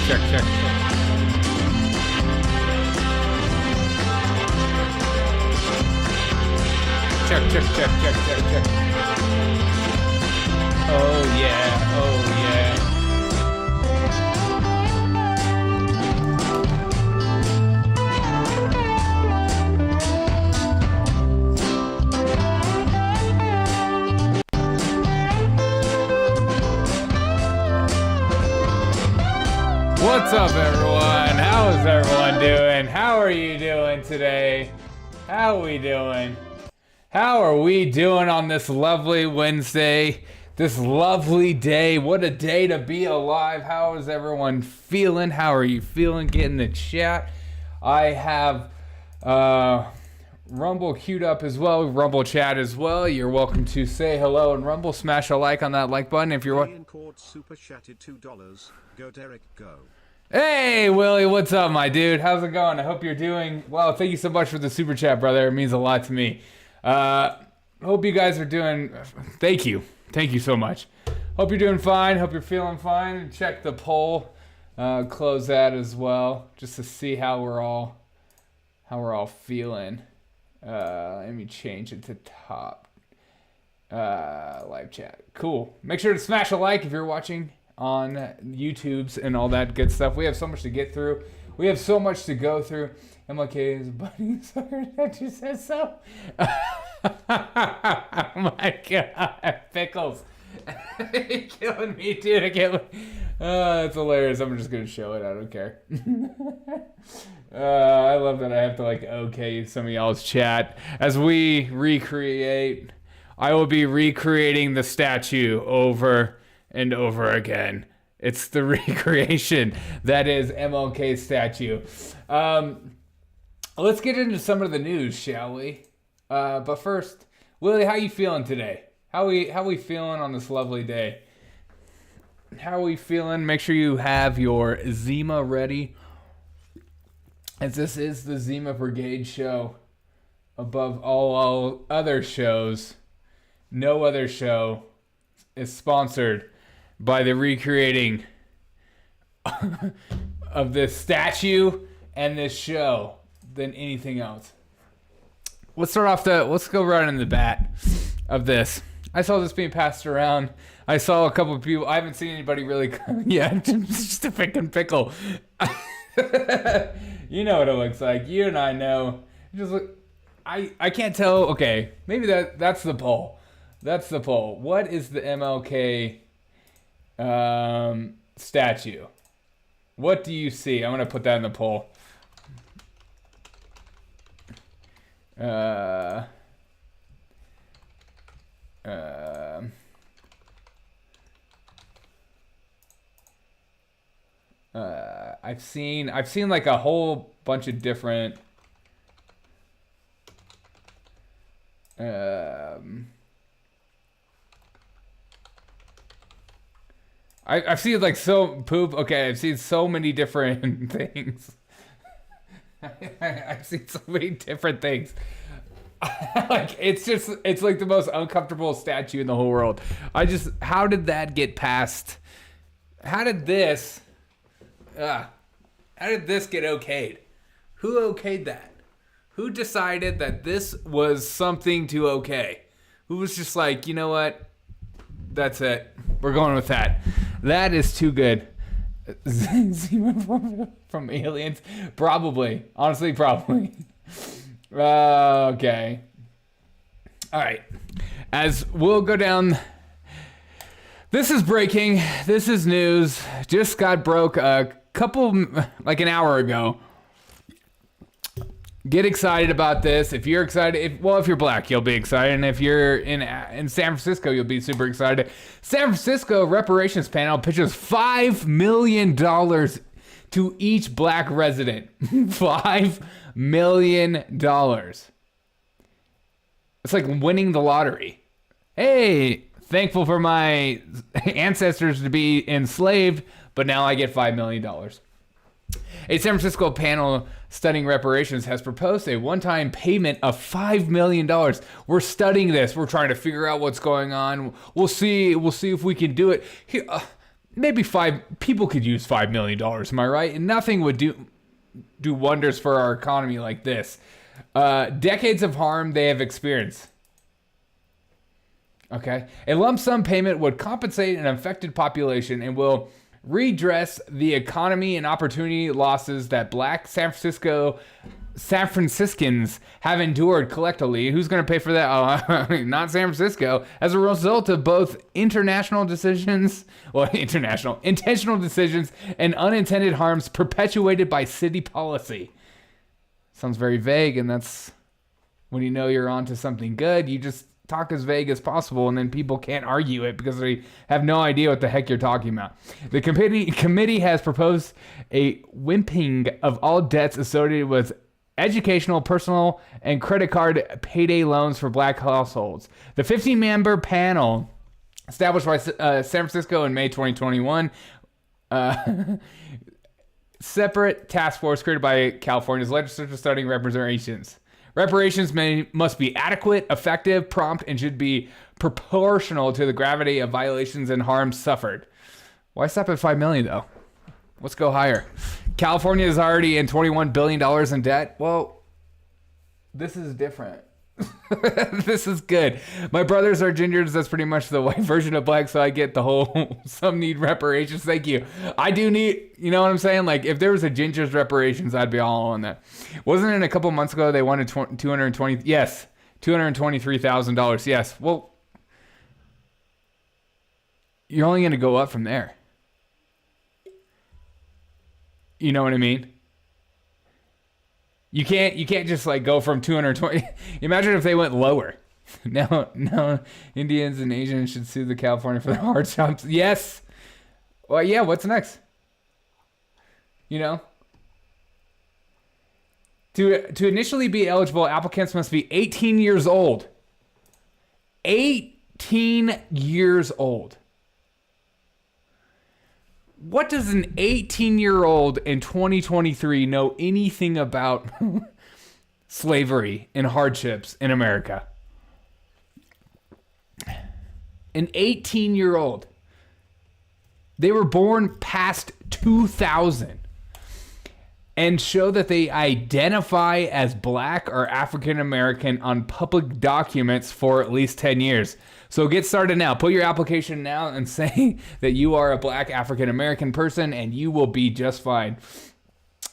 check, check. Check, check, check, check, check, check. Oh yeah, oh yeah. What's up, everyone? How is everyone doing? How are you doing today? How are we doing? How are we doing on this lovely Wednesday? This lovely day. What a day to be alive. How is everyone feeling? How are you feeling? Get in the chat. I have Rumble queued up as well. Rumble chat as well. You're welcome to say hello and Rumble. Smash a like on that like button if you're... Super chatted $2. Go Derek, go. Hey, Willie, what's up, my dude? How's it going? I hope you're doing well. Thank you so much for the super chat, brother. It means a lot to me. Hope you guys are doing... Thank you. Thank you so much. Hope you're doing fine. Hope you're feeling fine. Check the poll. Close that as well, just to see how we're all feeling. Let me change it to top. Live chat. Cool. Make sure to smash a like if you're watching on YouTube's and all that good stuff. We have so much to get through. We have so much to go through. MLK is a buddy. Sorry that you said so. Oh my God. Pickles. You're killing me, dude. I can't. That's hilarious. I'm just going to show it. I don't care. I love that I have to okay some of y'all's chat. As we recreate, I will be recreating the statue over and over again. It's the recreation that is MLK Statue. Let's get into some of the news, shall we? But first, Willie, how you feeling today? How we feeling on this lovely day? How are we feeling? Make sure you have your Zima ready, as this is the Zima Brigade show. Above all other shows, no other show is sponsored by the recreating of this statue and this show than anything else. Let's go right in the bat of this. I saw this being passed around. I saw a couple of people. I haven't seen anybody really. Yeah, it's just a freaking pickle. You know what it looks like. You and I know. Just look. I can't tell. Okay, maybe that's the poll. That's the poll. What is the MLK statue? What do you see? I'm gonna put that in the poll. I've seen like a whole bunch of different I've seen like so poop. Okay, I've seen so many different things. I've seen so many different things. It's like the most uncomfortable statue in the whole world. How did that get passed? How did this get okayed? Who okayed that? Who decided that this was something to okay? Who was just like, you know what? That's it. We're going with that. That is too good. From aliens? Probably. Honestly, probably. Okay. All right. As we'll go down. This is breaking. This is news. Just got broke an hour ago. Get excited about this. If you're excited, if you're black, you'll be excited. And if you're in San Francisco, you'll be super excited. San Francisco reparations panel pitches $5 million to each black resident. $5 million. It's like winning the lottery. Hey, thankful for my ancestors to be enslaved, but now I get $5 million. A San Francisco panel studying reparations has proposed a one-time payment of $5 million. We're studying this. We're trying to figure out what's going on. We'll see if we can do it. maybe people could use $5 million. Am I right? And nothing would do wonders for our economy like this. Decades of harm they have experienced. Okay. A lump sum payment would compensate an affected population and will redress the economy and opportunity losses that black San Franciscans have endured collectively. Who's going to pay for that? Oh, not San Francisco. As a result of both intentional decisions and unintended harms perpetuated by city policy. Sounds very vague, and that's when you know you're onto something good. You just talk as vague as possible, and then people can't argue it because they have no idea what the heck you're talking about. The committee has proposed a wimping of all debts associated with educational, personal, and credit card payday loans for black households. The 15-member panel, established by San Francisco in May 2021, separate task force created by California's legislature studying reparations. Reparations must be adequate, effective, prompt, and should be proportional to the gravity of violations and harms suffered. Why stop at $5 million though? Let's go higher. California is already in $21 billion in debt. Well, this is different. This is good. My brothers are gingers. That's pretty much the white version of black, so I get the whole some need reparations. Thank you. I do need, you know what I'm saying? Like, if there was a ginger's reparations, I'd be all on that. Wasn't it a couple months ago they wanted $223,000. Yes. Well, you're only going to go up from there. You know what I mean? You can't just like go from 220. Imagine if they went lower. No, Indians and Asians should sue the California for the hard jobs. Yes. Well, yeah. What's next? You know. To initially be eligible, applicants must be 18 years old. 18 years old. What does an 18-year-old in 2023 know anything about slavery and hardships in America? An 18-year-old. They were born past 2000 and show that they identify as black or African American on public documents for at least 10 years. So get started now. Put your application now and say that you are a black African American person and you will be just fine.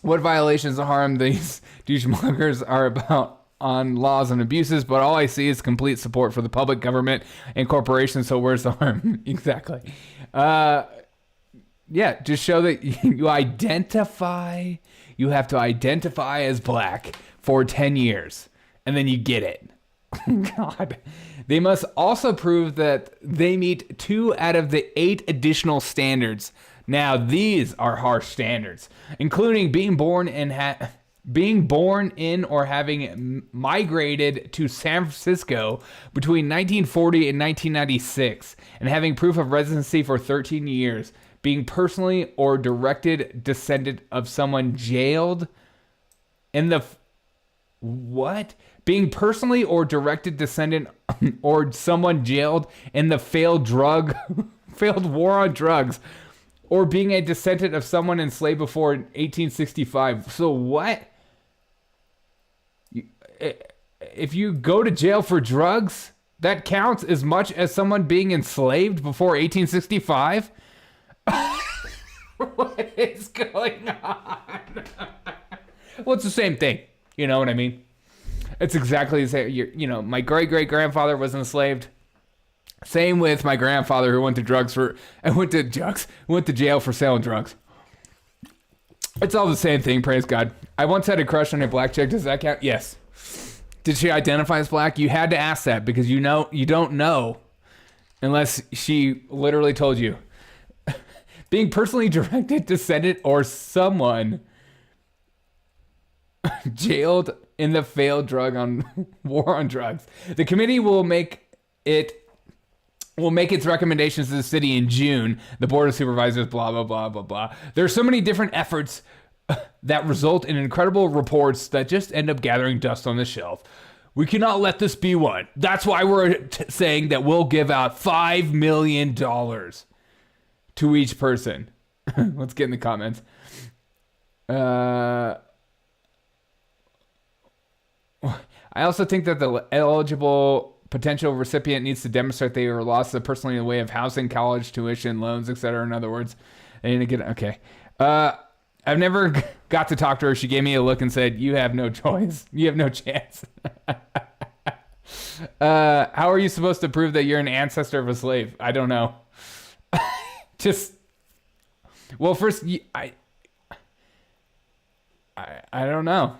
What violations of harm these douchemongers are about on laws and abuses, but all I see is complete support for the public, government, and corporations, so where's the harm? Exactly. Yeah, just show that you identify. You have to identify as black for 10 years, and then you get it. God. They must also prove that they meet 2 out of the 8 additional standards. Now, these are harsh standards, including being born in or having migrated to San Francisco between 1940 and 1996, and having proof of residency for 13 years, being personally or directed descendant of someone jailed in the... What? Being personally or directed descendant or someone jailed in the failed war on drugs, or being a descendant of someone enslaved before 1865. So what? If you go to jail for drugs, that counts as much as someone being enslaved before 1865? What is going on? Well, it's the same thing. You know what I mean? It's exactly the same. You know, my great-great-grandfather was enslaved. Same with my grandfather who went to jail for selling drugs. It's all the same thing, praise God. I once had a crush on a black chick. Does that count? Yes. Did she identify as black? You had to ask that because you don't know unless she literally told you. Being personally directed descendant or someone jailed in the failed war on drugs. The committee will make its recommendations to the city in June. The board of supervisors, blah, blah, blah, blah, blah. There are so many different efforts that result in incredible reports that just end up gathering dust on the shelf. We cannot let this be one. That's why we're saying that we'll give out $5 million to to each person. Let's get in the comments. I also think that the eligible potential recipient needs to demonstrate they were lost personally in the way of housing, college, tuition, loans, etc. In other words, they need to get okay. I've never got to talk to her. She gave me a look and said, "You have no choice. You have no chance." How are you supposed to prove that you're an ancestor of a slave? I don't know. Well, first, I don't know.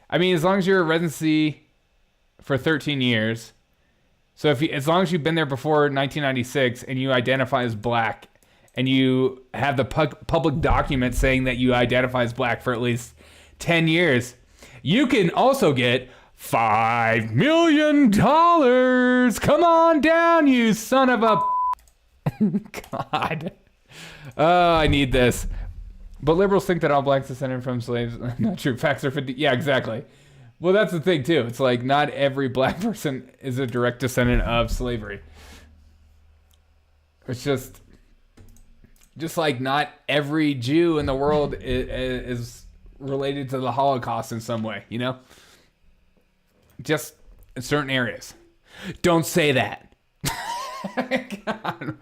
I mean, as long as you're a residency for 13 years, so as long as you've been there before 1996 and you identify as black and you have the public document saying that you identify as black for at least 10 years, you can also get $5 million. Come on down, you son of a... God. Oh, I need this. But liberals think that all blacks descended from slaves. Not true. Facts are 50. Yeah, exactly. Well, that's the thing, too. It's like not every black person is a direct descendant of slavery. It's just like not every Jew in the world is related to the Holocaust in some way, you know? Just in certain areas. Don't say that. God.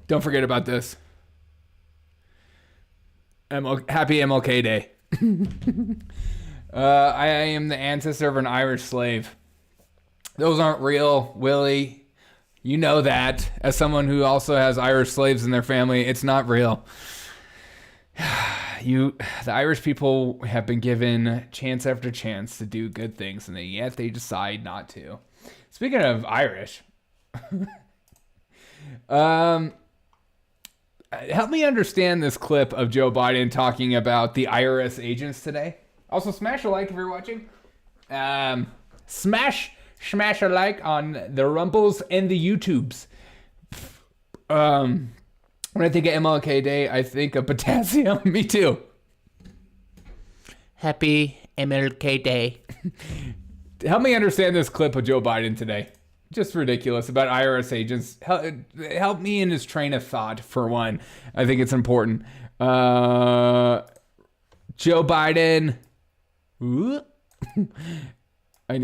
Don't forget about this. Happy MLK Day. I am the ancestor of an Irish slave. Those aren't real, Willie. You know that. As someone who also has Irish slaves in their family, it's not real. The Irish people have been given chance after chance to do good things, and yet they decide not to. Speaking of Irish, help me understand this clip of Joe Biden talking about the IRS agents today. Also, smash a like if you're watching. Smash a like on the Rumbles and the YouTubes. When I think of MLK Day, I think of potassium. Me too. Happy MLK Day. Help me understand this clip of Joe Biden today. Just ridiculous about IRS agents. Help me in his train of thought, for one. I think it's important. Joe Biden. I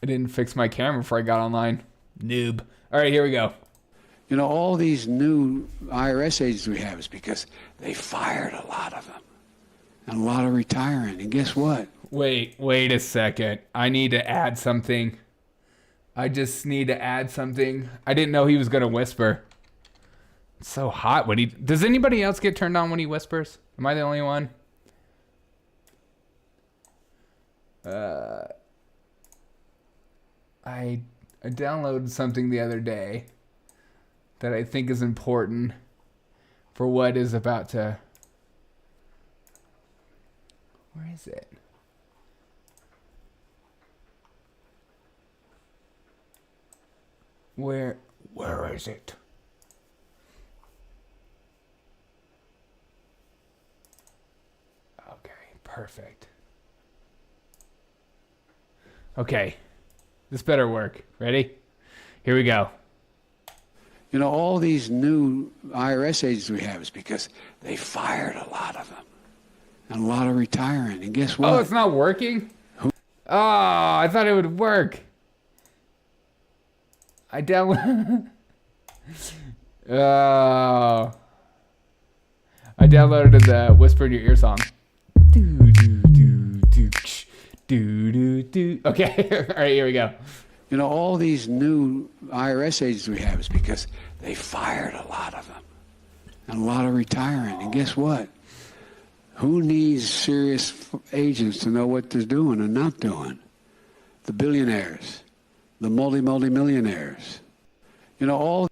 didn't fix my camera before I got online. Noob. All right, here we go. You know, all these new IRS agents we have is because they fired a lot of them. And a lot of retiring. And guess what? Wait a second. I need to add something. I just need to add something. I didn't know he was going to whisper. It's so hot when he... Does anybody else get turned on when he whispers? Am I the only one? I downloaded something the other day that I think is important for what is about to... Where is it? Where is it? Okay, perfect. Okay, this better work. Ready? Here we go. You know, all these new IRS agents we have is because they fired a lot of them. And a lot of retiring. And guess what? Oh, it's not working? Oh, I thought it would work. I downloaded the Whisper in Your Ear song. Okay, all right, here we go. You know, all these new IRS agents we have is because they fired a lot of them. And a lot of retiring. And guess what? Who needs serious agents to know what they're doing and not doing? The billionaires. The multi-millionaires. You know, all...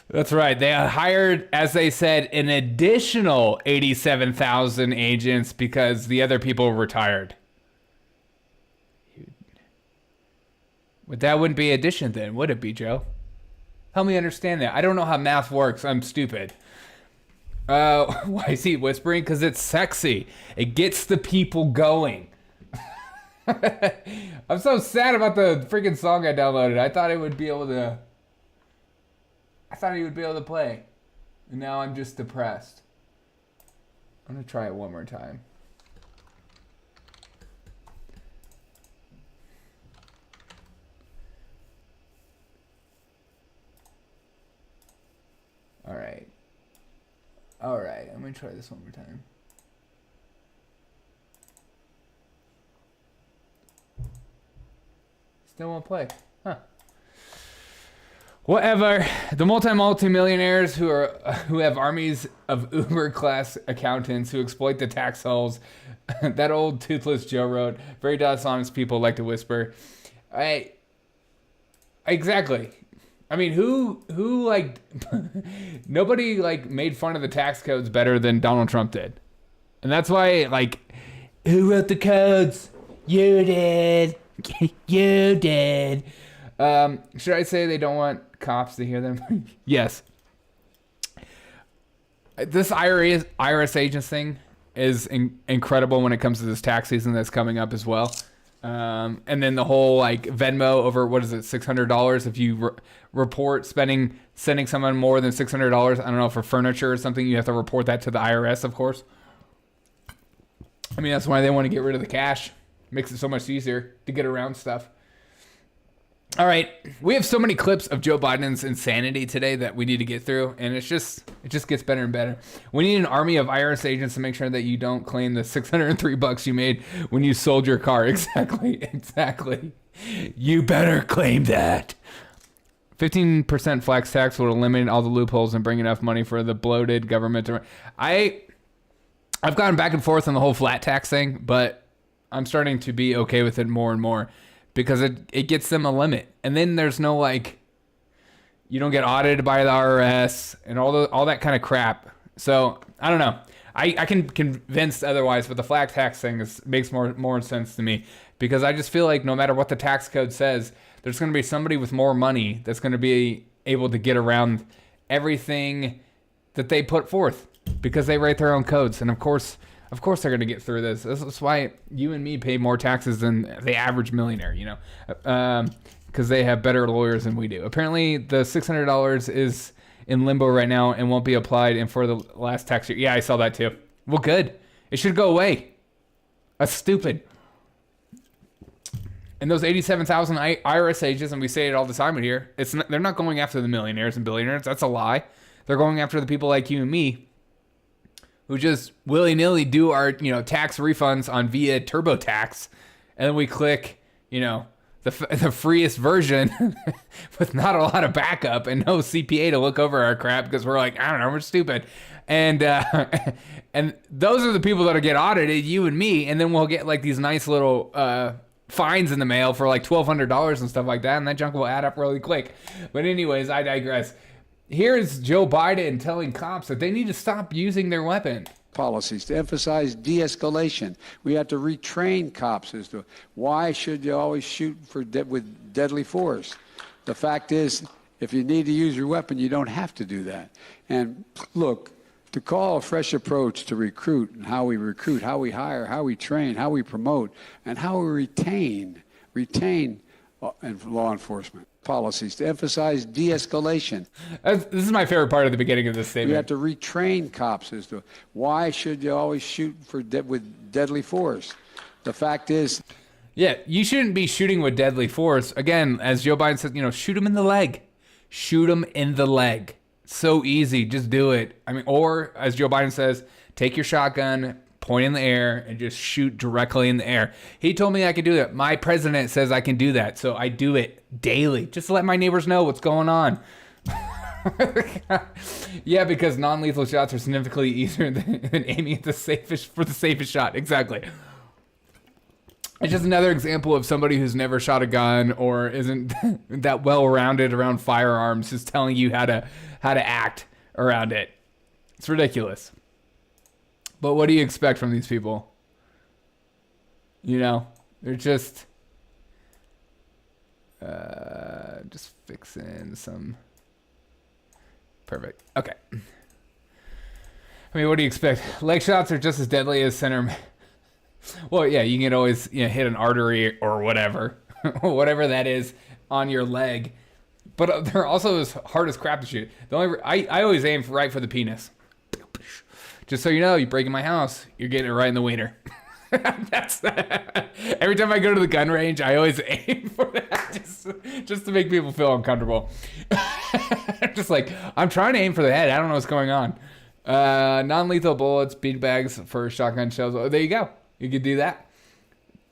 That's right. They hired, as they said, an additional 87,000 agents because the other people retired. But that wouldn't be addition then, would it be, Joe? Help me understand that. I don't know how math works. I'm stupid. Why is he whispering? Because it's sexy. It gets the people going. I'm so sad about the freaking song I downloaded. I thought it would be able to. I thought he would be able to play. And now I'm just depressed. I'm gonna try it one more time. Alright. Alright, I'm gonna try this one more time. Still won't play. Huh. Whatever. The multi-millionaires who have armies of Uber-class accountants who exploit the tax holes. That old toothless Joe wrote, very dishonest people like to whisper. Exactly. I mean, who like, nobody like made fun of the tax codes better than Donald Trump did. And that's why, like, who wrote the codes? You did. You did. Should I say they don't want cops to hear them? Yes. This IRS agents thing is incredible when it comes to this tax season that's coming up as well. And then the whole like Venmo over, what is it, $600 if you report sending someone more than $600. I don't know, for furniture or something, you have to report that to the IRS, of course. I mean, that's why they want to get rid of the cash. Makes it so much easier to get around stuff. All right, we have so many clips of Joe Biden's insanity today that we need to get through, and it just gets better and better. We need an army of IRS agents to make sure that you don't claim the $603 you made when you sold your car. Exactly. You better claim that. 15% flex tax will eliminate all the loopholes and bring enough money for the bloated government to. I've gone back and forth on the whole flat tax thing, but I'm starting to be okay with it more and more. Because it gets them a limit. And then there's no, like, you don't get audited by the IRS and all that kind of crap. So, I don't know. I can convince otherwise, but the flat tax thing makes more sense to me. Because I just feel like no matter what the tax code says, there's going to be somebody with more money that's going to be able to get around everything that they put forth. Because they write their own codes. And of course they're going to get through this. That's why you and me pay more taxes than the average millionaire, you know, because they have better lawyers than we do. Apparently, the $600 is in limbo right now and won't be applied and for the last tax year. Yeah, I saw that too. Well, good. It should go away. That's stupid. And those 87,000 IRS agents, and we say it all the time in here, they're not going after the millionaires and billionaires. That's a lie. They're going after the people like you and me, who just willy-nilly do our, tax refunds on via TurboTax, and then we click, the freest version with not a lot of backup and no CPA to look over our crap because we're like, I don't know, we're stupid. And and those are the people that get audited, you and me, and then we'll get like these nice little fines in the mail for like $1,200 and stuff like that, and that junk will add up really quick. But anyways, I digress. Here's Joe Biden telling cops that they need to stop using their weapon. Policies to emphasize de-escalation. We have to retrain cops as to why should you always shoot with deadly force. The fact is, if you need to use your weapon, you don't have to do that. And look, to call a fresh approach to recruit and how we recruit, how we hire, how we train, how we promote, and how we retain law enforcement. Policies to emphasize de-escalation. This is my favorite part of the beginning of this statement. We have to retrain cops as to why should you always shoot with deadly force. The fact is, yeah, you shouldn't be shooting with deadly force. Again, as Joe Biden says, shoot him in the leg. Shoot him in the leg. So easy, just do it. I mean, or as Joe Biden says, take your shotgun, point in the air, and just shoot directly in the air. He told me I could do that. My president says I can do that, so I do it daily. Just to let my neighbors know what's going on. Yeah, because non-lethal shots are significantly easier than aiming at the safest shot. Exactly. It's just another example of somebody who's never shot a gun or isn't that well-rounded around firearms, just telling you how to act around it. It's ridiculous. But what do you expect from these people? They're just fixing some. Perfect. Okay. I mean, what do you expect? Leg shots are just as deadly as center Well, yeah, you can always hit an artery or whatever, whatever that is on your leg. But they're also as hard as crap to shoot. I always aim right for the penis. Just so you know, you break in my house, you're getting it right in the wiener. That's every time I go to the gun range, I always aim for that, just to make people feel uncomfortable. Just like, I'm trying to aim for the head. I don't know what's going on. Non-lethal bullets, beanbags for shotgun shells. Oh, there you go. You could do that.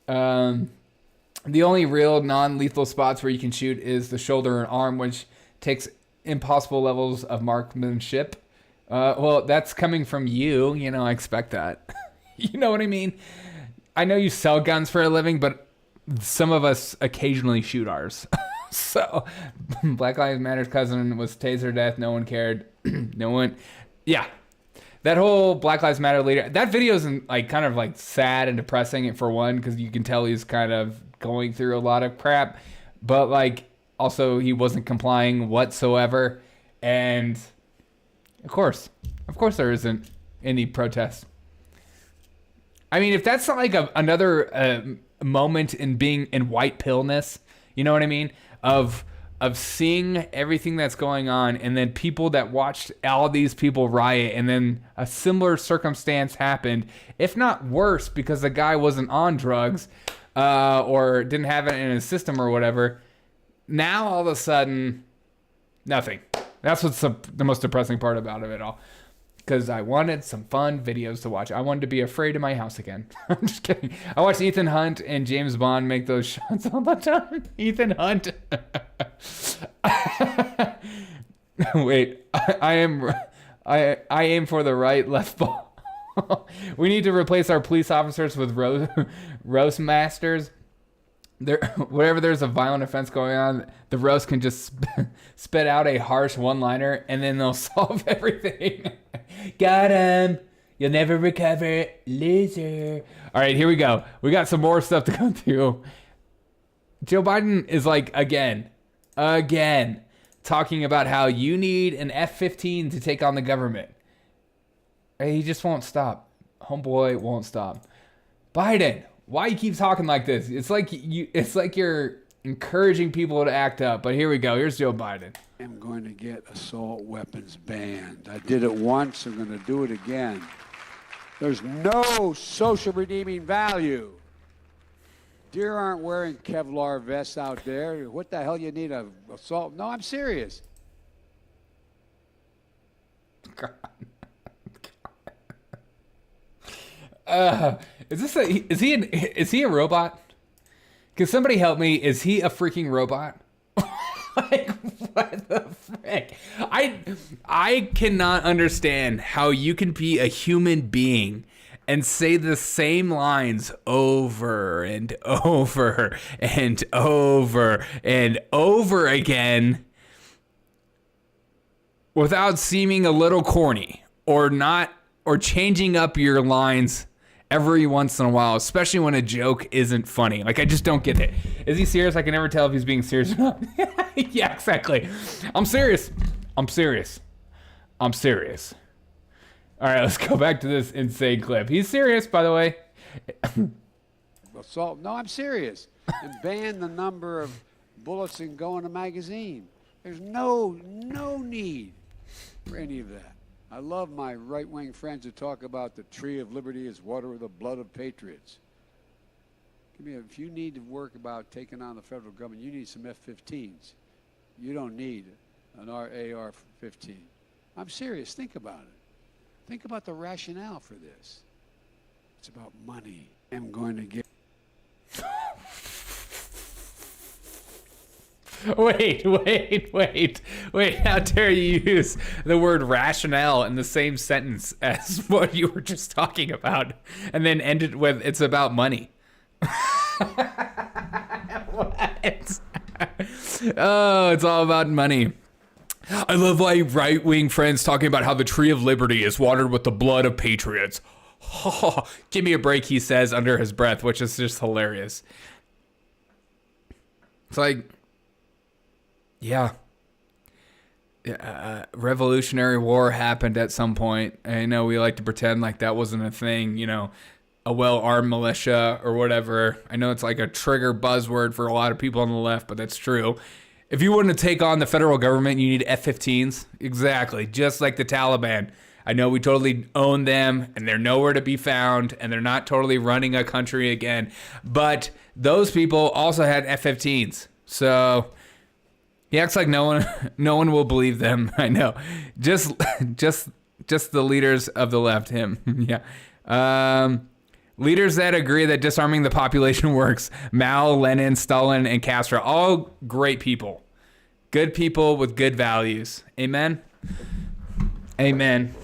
The only real non-lethal spots where you can shoot is the shoulder and arm, which takes impossible levels of marksmanship. Well, that's coming from you. I expect that. You know what I mean? I know you sell guns for a living, but some of us occasionally shoot ours. So, Black Lives Matter's cousin was tasered death. No one cared. No one. Yeah. That whole Black Lives Matter leader, that video is kind of sad and depressing for one, because you can tell he's kind of going through a lot of crap, but also he wasn't complying whatsoever. And of course there isn't any protest. I mean, if that's not another moment in being in white pillness, you know what I mean? Of seeing everything that's going on, and then people that watched all these people riot, and then a similar circumstance happened, if not worse, because the guy wasn't on drugs or didn't have it in his system or whatever. Now all of a sudden, nothing. That's what's the most depressing part about it all. Because I wanted some fun videos to watch. I wanted to be afraid of my house again. I'm just kidding. I watched Ethan Hunt and James Bond make those shots all the time. Ethan Hunt. Wait, I aim for the right, left ball. We need to replace our police officers with roast masters. Wherever there's a violent offense going on, the roast can just spit out a harsh one-liner, and then they'll solve everything. Got him. You'll never recover, loser. All right, here we go. We got some more stuff to go through. Joe Biden is again, talking about how you need an F-15 to take on the government. He just won't stop. Homeboy won't stop. Biden, why you keep talking like this? It's like you're encouraging people to act up. But here we go. Here's Joe Biden. I'm going to get assault weapons banned. I did it once. I'm going to do it again. There's no social redeeming value. Deer aren't wearing Kevlar vests out there. What the hell you need a assault? No, I'm serious. God. Is he a robot? Can somebody help me? Is he a freaking robot? What the frick? I cannot understand how you can be a human being and say the same lines over and over and over and over again without seeming a little corny or changing up your lines every once in a while, especially when a joke isn't funny. I just don't get it. Is he serious? I can never tell if he's being serious or not. Yeah, exactly. I'm serious. All right, let's go back to this insane clip. He's serious, by the way. Assault? No, I'm serious. And ban the number of bullets that go in a magazine. There's no need for any of that. I love my right-wing friends who talk about the tree of liberty is water with the blood of patriots. If you need to work about taking on the federal government, you need some F-15s. You don't need an AR-15. I'm serious. Think about it. Think about the rationale for this. It's about money. I'm going to get... Wait. How dare you use the word rationale in the same sentence as what you were just talking about and then end it with, it's about money. What? Oh, it's all about money. I love my right-wing friends talking about how the tree of liberty is watered with the blood of patriots. Oh, give me a break, he says under his breath, which is just hilarious. It's yeah. Revolutionary War happened at some point. I know we like to pretend like that wasn't a thing, a well-armed militia or whatever. I know it's like a trigger buzzword for a lot of people on the left, but that's true. If you want to take on the federal government, you need F-15s. Exactly, just like the Taliban. I know we totally own them, and they're nowhere to be found, and they're not totally running a country again. But those people also had F-15s. So he acts like no one will believe them. I know. Just the leaders of the left, him. Yeah. Leaders that agree that disarming the population works. Mao, Lenin, Stalin, and Castro. All great people. Good people with good values. Amen? Amen.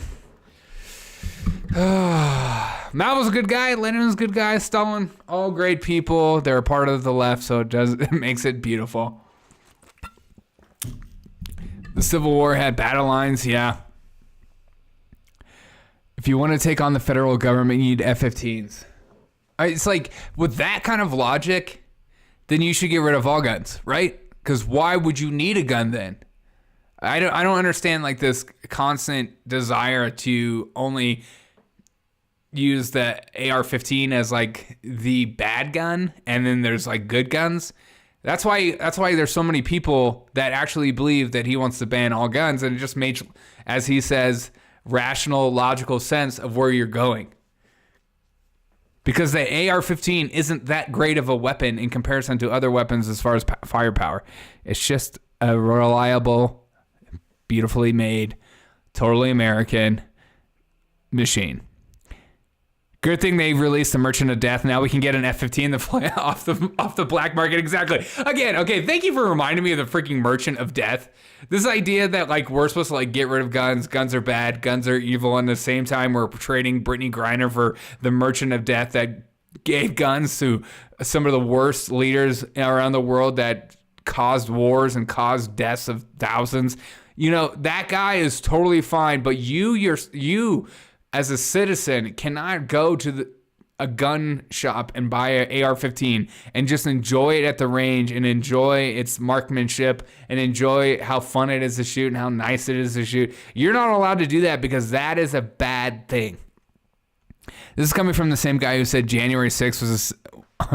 Mao was a good guy. Lenin was a good guy. Stalin, all great people. They're a part of the left, so it makes it beautiful. The Civil War had battle lines, yeah. If you want to take on the federal government, you need F-15s. It's like, with that kind of logic, then you should get rid of all guns, right? Because why would you need a gun then? I don't understand like this constant desire to only use the AR-15 as like the bad gun, and then there's like good guns. That's why there's so many people that actually believe that he wants to ban all guns, and it just makes, as he says, rational, logical sense of where you're going. Because the AR-15 isn't that great of a weapon in comparison to other weapons as far as firepower. It's just a reliable, beautifully made, totally American machine. Good thing they released the Merchant of Death. Now we can get an F-15 to fly off the black market. Exactly. Again, okay, thank you for reminding me of the freaking Merchant of Death. This idea that like we're supposed to like get rid of guns. Guns are bad. Guns are evil. And at the same time, we're trading Brittany Griner for the Merchant of Death that gave guns to some of the worst leaders around the world that caused wars and caused deaths of thousands. You know, that guy is totally fine, but you as a citizen cannot go to a gun shop and buy an AR-15 and just enjoy it at the range and enjoy its marksmanship and enjoy how fun it is to shoot and how nice it is to shoot. You're not allowed to do that because that is a bad thing. This is coming from the same guy who said January 6th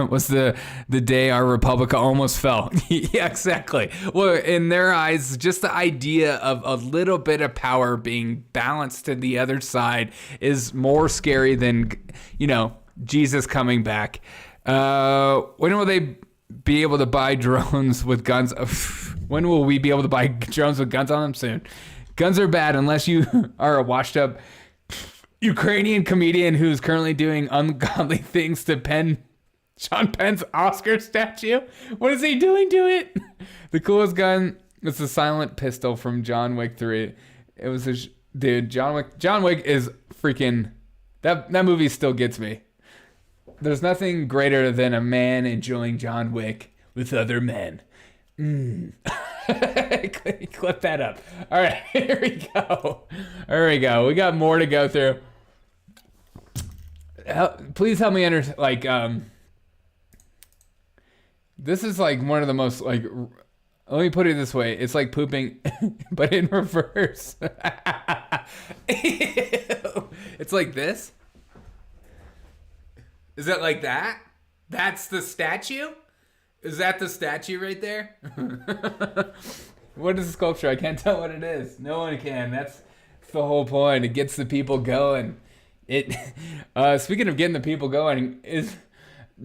was the day our republic almost fell. Yeah, exactly. Well, in their eyes, just the idea of a little bit of power being balanced to the other side is more scary than, you know, Jesus coming back. When will they be able to buy drones with guns? When will we be able to buy drones with guns on them? Soon. Guns are bad unless you are a washed up Ukrainian comedian who's currently doing ungodly things to Sean Penn's Oscar statue. What is he doing to it? The coolest gun was the silent pistol from John Wick 3. It was dude, John Wick is freaking, that movie still gets me. There's nothing greater than a man enjoying John Wick with other men. Clip that up. All right, here we go. We got more to go through. Please help me understand, like, this is like one of the most, like, let me put it this way. It's like pooping, but in reverse. It's like this. Is it like that? That's the statue? Is that the statue right there? What is the sculpture? I can't tell what it is. No one can. That's the whole point. It gets the people going. Speaking of getting the people going,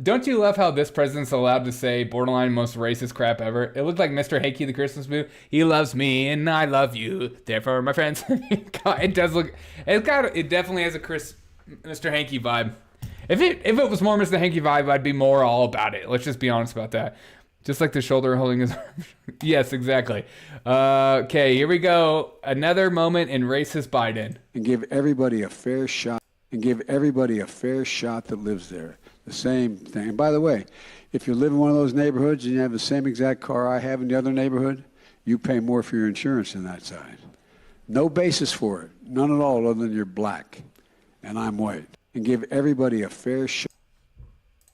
don't you love how this president's allowed to say borderline most racist crap ever? It looked like Mr. Hanky the Christmas movie. He loves me and I love you. Therefore, my friends. God, it does look. It definitely has a Mr. Hanky vibe. If it was more Mr. Hanky vibe, I'd be more all about it. Let's just be honest about that. Just like the shoulder holding his arm. Yes, exactly. Okay, here we go. Another moment in racist Biden. And give everybody a fair shot. That lives there. The same thing. And by the way, if you live in one of those neighborhoods and you have the same exact car I have in the other neighborhood, you pay more for your insurance than that side. No basis for it. None at all, other than you're black and I'm white. And give everybody a fair shot.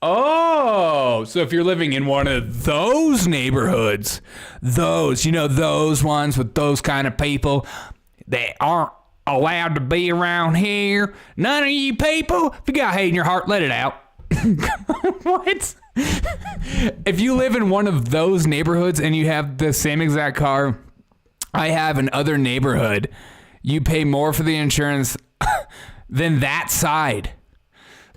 Oh, so if you're living in one of those neighborhoods, those ones with those kind of people, they aren't allowed to be around here. None of you people, if you got hate in your heart, let it out. What? If you live in one of those neighborhoods and you have the same exact car I have in other neighborhood, you pay more for the insurance than that side.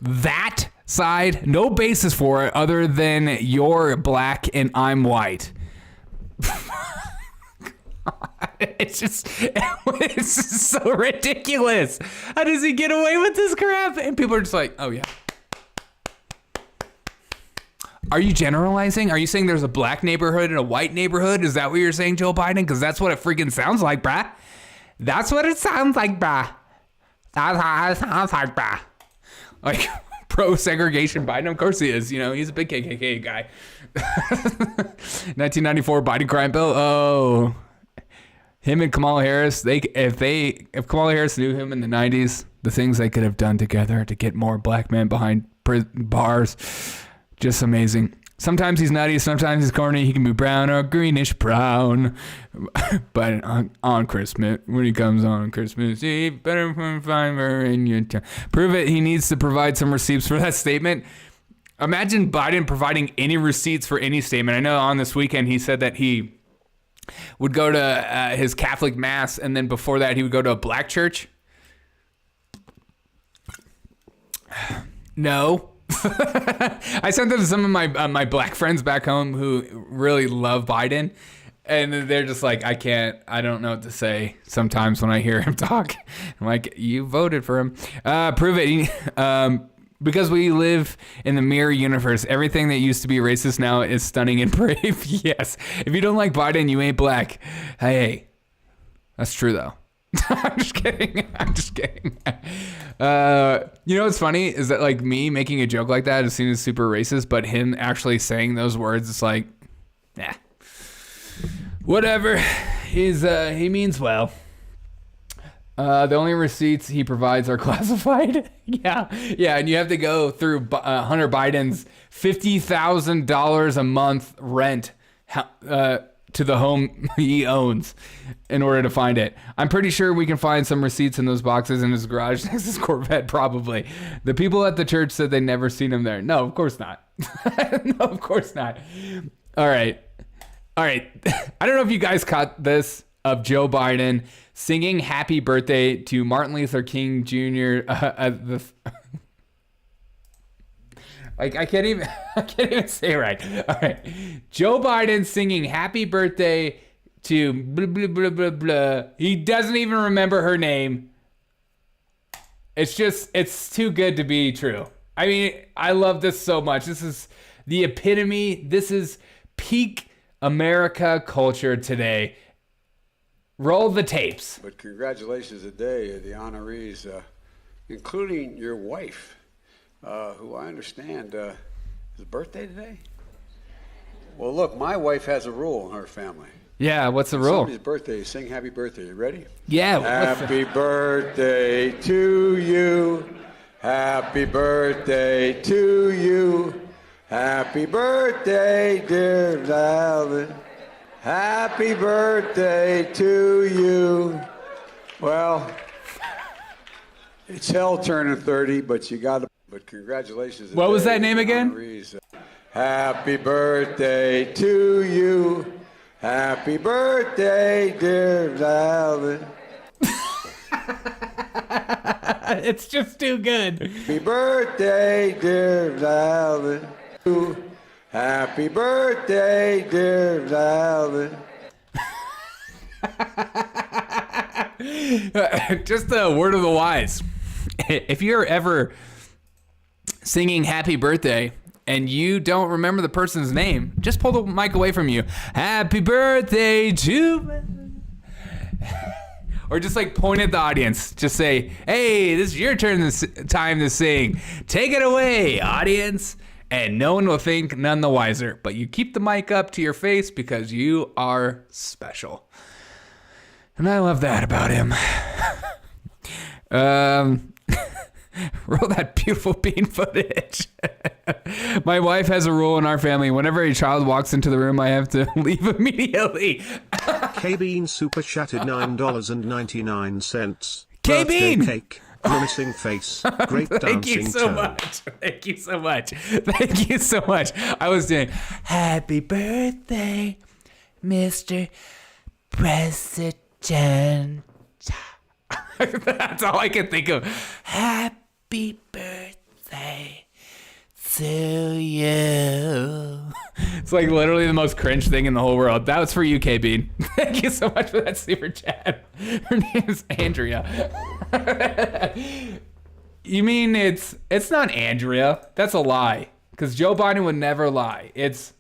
That side, no basis for it other than you're black and I'm white. It's just so ridiculous. How does he get away with this crap? And people are just like, oh yeah. Are you generalizing? Are you saying there's a black neighborhood and a white neighborhood? Is that what you're saying, Joe Biden? Because that's what it freaking sounds like, bruh. That's what it sounds like, bruh. That's how it sounds like, bruh. Like, pro-segregation Biden? Of course he is. You know, he's a big KKK guy. 1994 Biden crime bill. Oh. Him and Kamala Harris, if Kamala Harris knew him in the 90s, the things they could have done together to get more black men behind bars, just amazing. Sometimes he's nutty, sometimes he's corny. He can be brown or greenish brown. But on Christmas, when he comes on Christmas Eve, better find her in your town. Prove it. He needs to provide some receipts for that statement. Imagine Biden providing any receipts for any statement. I know on this weekend he said that he would go to his Catholic mass, and then before that he would go to a black church. No. I sent them to some of my black friends back home who really love Biden, and they're just like, I don't know what to say sometimes when I hear him talk. I'm like, you voted for him. Prove it. Because we live in the mirror universe, everything that used to be racist now is stunning and brave. Yes. If you don't like Biden, you ain't black. Hey, that's true though. I'm just kidding. You know what's funny is that like me making a joke like that is seen as super racist, but him actually saying those words, it's like, nah, whatever. He means well. The only receipts he provides are classified. Yeah, and you have to go through Hunter Biden's $50,000 a month rent to the home he owns in order to find it. I'm pretty sure we can find some receipts in those boxes in his garage next to his Corvette, probably. The people at the church said they never seen him there. No, of course not. No, of course not. All right. I don't know if you guys caught this of Joe Biden singing happy birthday to Martin Luther King Jr. I can't even say it right. All right. Joe Biden singing happy birthday to blah, blah, blah, blah, blah. He doesn't even remember her name. It's too good to be true. I mean, I love this so much. This is the epitome. This is peak America culture today. Roll the tapes. But congratulations today to the honorees, including your wife, who I understand is a birthday today. Well, look, my wife has a rule in her family. Yeah, what's the rule? Somebody's birthday, sing happy birthday. You ready? Yeah. Happy birthday to you. Happy birthday to you. Happy birthday, dear Alvin. Happy birthday to you. Well, it's hell turning 30, but you got to. But congratulations. What was that name again? Happy birthday to you. Happy birthday, dear Alvin. It's just too good. Happy birthday, dear Alvin. Happy birthday, dear Alvin. Just a word of the wise. If you're ever singing happy birthday and you don't remember the person's name, just pull the mic away from you. Happy birthday to... Or just like point at the audience. Just say, hey, this is your time to sing. Take it away, audience. And no one will think none the wiser. But you keep the mic up to your face because you are special. And I love that about him. Roll that beautiful bean footage. My wife has a rule in our family. Whenever a child walks into the room, I have to leave immediately. K-Bean super chatted $9.99. Birthday K-Bean! cake, grimacing face, great Thank you dancing so toe. much. Thank you so much. Thank you so much. I was doing happy birthday, Mr. President. That's all I can think of. Happy birthday to you. It's like literally the most cringe thing in the whole world. That was for you, K-Bean. Thank you so much for that super chat. Her name is Andrea. You mean it's not Andrea? That's a lie. Because Joe Biden would never lie. It's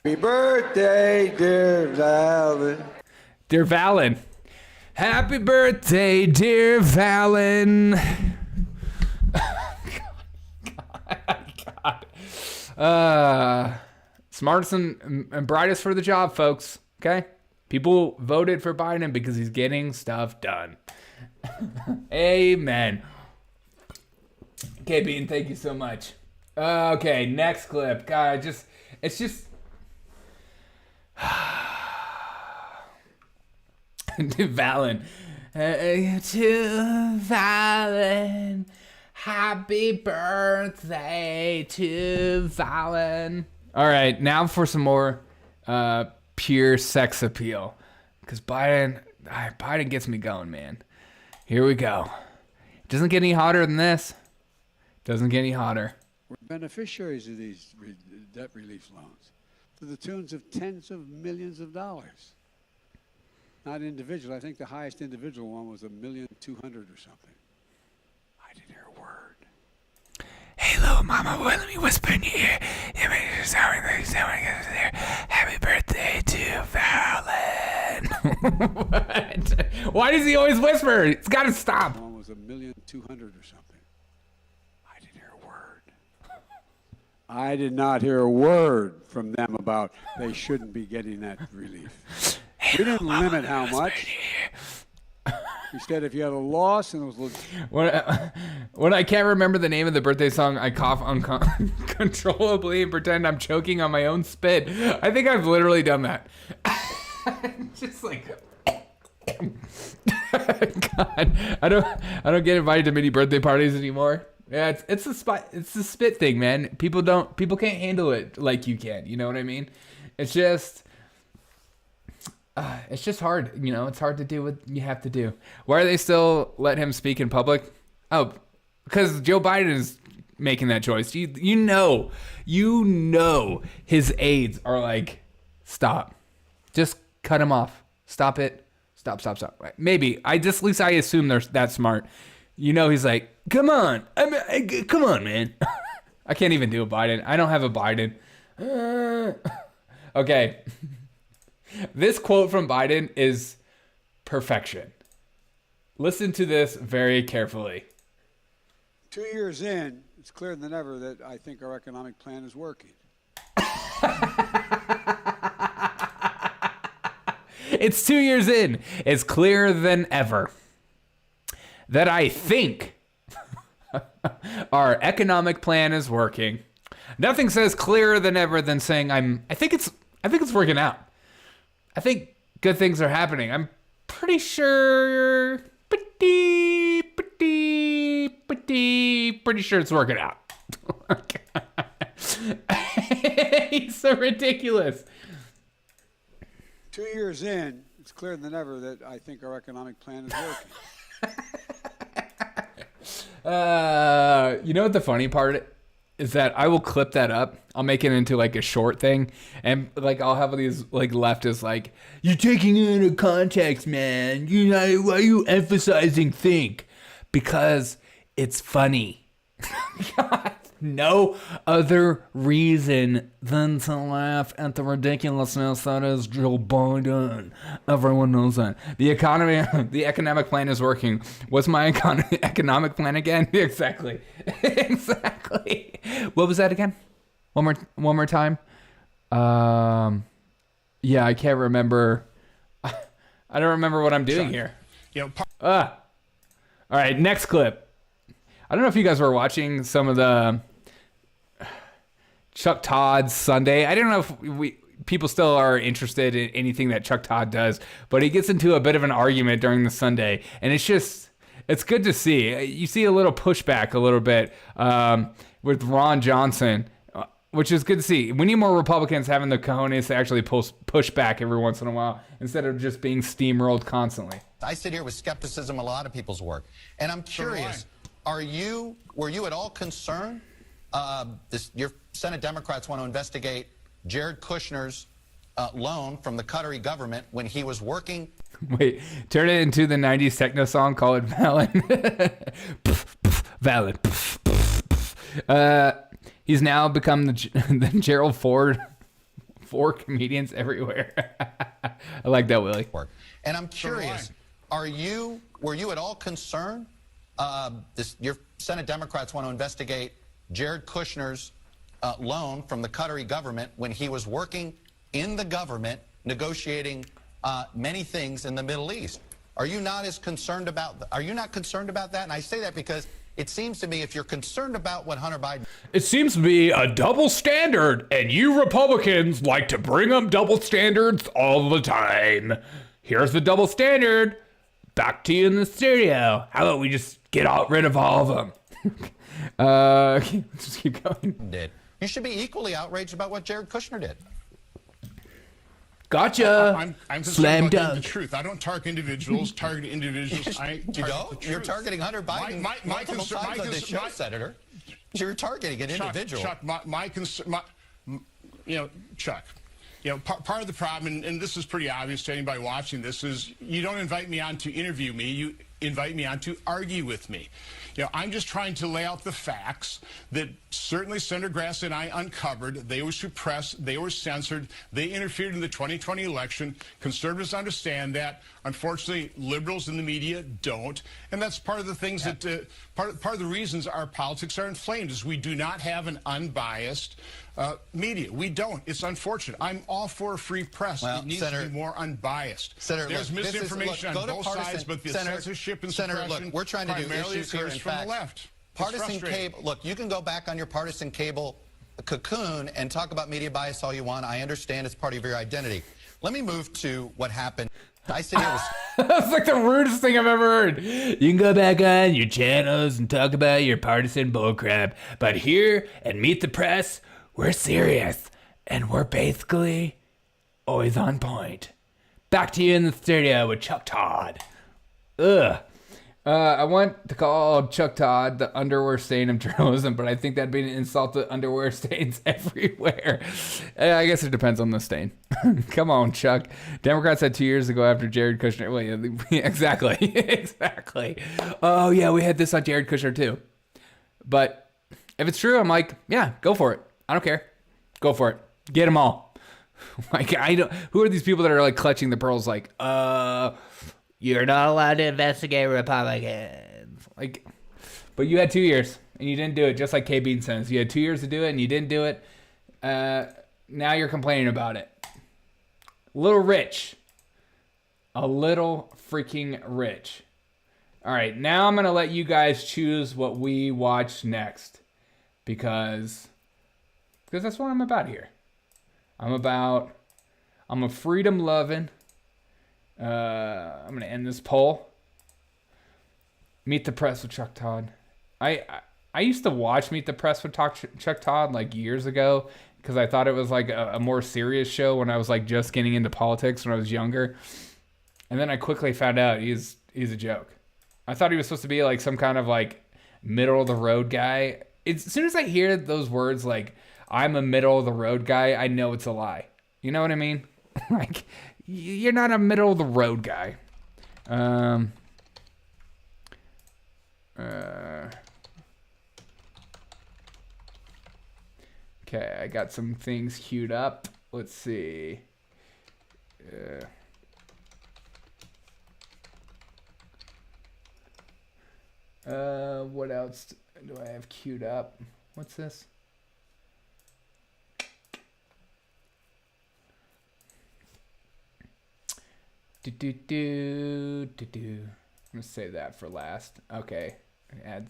Happy birthday, dear Valen. Dear Valen. Happy birthday, dear Valen. God. Smartest and brightest for the job, folks. Okay? People voted for Biden because he's getting stuff done. Amen. Okay, Bean, thank you so much. Okay, next clip. God, it's just... To Valen. To Valen. Happy birthday to Valen. All right, now for some more pure sex appeal. Because Biden gets me going, man. Here we go. Doesn't get any hotter than this. Doesn't get any hotter. We're beneficiaries of these debt relief loans to the tunes of tens of millions of dollars. Not individual. I think the highest individual one was $1,200,000 or something. I didn't hear a word. Hey, little mama, boy, let me whisper in your ear. Happy birthday to Valen. What? Why does he always whisper? It's got to stop. One was $1,200,000 or something. I didn't hear a word. I did not hear a word from them about they shouldn't be getting that relief. We didn't limit how much. We said if you had a loss and it was... When I can't remember the name of the birthday song, I cough uncontrollably and pretend I'm choking on my own spit. I think I've literally done that. Just like... God, I don't get invited to many birthday parties anymore. Yeah, it's the spit thing, man. People can't handle it like you can. You know what I mean? It's just hard. You know, it's hard to do what you have to do. Why are they still let him speak in public? Oh, because Joe Biden is making that choice. You know his aides are like, stop, just cut him off, stop it, stop. Maybe at least I assume they're that smart. You know, he's like, come on, come on, man. I can't even do a Biden. I don't have a Biden. Okay. This quote from Biden is perfection. Listen to this very carefully. 2 years in, it's clearer than ever that I think our economic plan is working. It's 2 years in. It's clearer than ever that I think our economic plan is working. Nothing says clearer than ever than saying I think it's working out. I think good things are happening. I'm pretty sure pretty sure it's working out. He's so ridiculous. 2 years in, it's clearer than ever that I think our economic plan is working. You know what the funny part is that I will clip that up. I'll make it into like a short thing, and like I'll have these like leftists like, you're taking it out of context, man. You know, why are you emphasizing think? Because it's funny. God, no other reason than to laugh at the ridiculousness that is Joe Biden. Everyone knows that. The economic plan is working. What's my economic plan again? Exactly. What was that again? One more time. Yeah, I can't remember. I don't remember what I'm doing here. All right, next clip. I don't know if you guys were watching some of the Chuck Todd's Sunday. I don't know if people still are interested in anything that Chuck Todd does, but he gets into a bit of an argument during the Sunday, and it's It's good to see. You see a little pushback a little bit with Ron Johnson, which is good to see. We need more Republicans having the cojones to actually push back every once in a while instead of just being steamrolled constantly. I sit here with skepticism of a lot of people's work, and I'm curious, were you at all concerned? Your Senate Democrats want to investigate Jared Kushner's loan from the Qatari government when he was working. Wait, turn it into the 90s techno song, call it Valid. Valid. He's now become the Gerald Ford for comedians everywhere. I like that, Willie. And I'm curious, were you at all concerned? Your Senate Democrats want to investigate Jared Kushner's loan from the Qatari government when he was working in the government negotiating many things in the Middle East. Are you not concerned about that? And I say that because it seems to me if you're concerned about what Hunter Biden... It seems to be a double standard, and you Republicans like to bring up double standards all the time. Here's the double standard. Back to you in the studio. How about we just get rid of all of them? Let's just keep going. You should be equally outraged about what Jared Kushner did. Gotcha. I'm Slam concerned about dunk. the truth. I don't target individuals. You're targeting Hunter Biden multiple times on this show, Senator. You're targeting an individual. Chuck, my concern, Chuck, part of the problem, and this is pretty obvious to anybody watching this, is you don't invite me on to interview me. You invite me on to argue with me. I'm just trying to lay out the facts that certainly Senator Grass and I uncovered. They were suppressed. They were censored. They interfered in the 2020 election. Conservatives understand that. Unfortunately, liberals in the media don't. And that's part of the things that, part of the reasons our politics are inflamed is we do not have an unbiased media. We don't. It's unfortunate. I'm all for a free press. Well, it needs Senator, to be more unbiased. Senator, there's misinformation on both sides, but the censorship and suppression we're trying to do primarily issues here occurs in from facts. the left. Partisan cable. Look, you can go back on your partisan cable cocoon and talk about media bias all you want. I understand it's part of your identity. Let me move to what happened. I sit here with... That's like the rudest thing I've ever heard. You can go back on your channels and talk about your partisan bullcrap, but here at Meet the Press, we're serious, and we're basically always on point. Back to you in the studio with Chuck Todd. Ugh. I want to call Chuck Todd the underwear stain of journalism, but I think that'd be an insult to underwear stains everywhere. I guess it depends on the stain. Come on, Chuck. Democrats had 2 years to go after Jared Kushner. Wait, exactly. Exactly. Oh, yeah, we had this on Jared Kushner, too. But if it's true, I'm like, yeah, go for it. I don't care. Go for it. Get them all. Like, who are these people that are like clutching the pearls like, you're not allowed to investigate Republicans. Like, but you had 2 years and you didn't do it, just like K. Bean says. You had 2 years to do it and you didn't do it. Now you're complaining about it. A little rich. A little freaking rich. All right, now I'm going to let you guys choose what we watch next. Because that's what I'm about here. I'm a freedom-loving. I'm going to end this poll. Meet the Press with Chuck Todd. I used to watch Meet the Press with Chuck Todd like years ago because I thought it was like a more serious show when I was like just getting into politics when I was younger. And then I quickly found out he's a joke. I thought he was supposed to be like some kind of like middle of the road guy. As soon as I hear those words like I'm a middle of the road guy, I know it's a lie. You know what I mean? Like, you're not a middle of the road guy. Okay, I got some things queued up. Let's see. What else do I have queued up? What's this? I'm gonna save that for last. Okay. Add.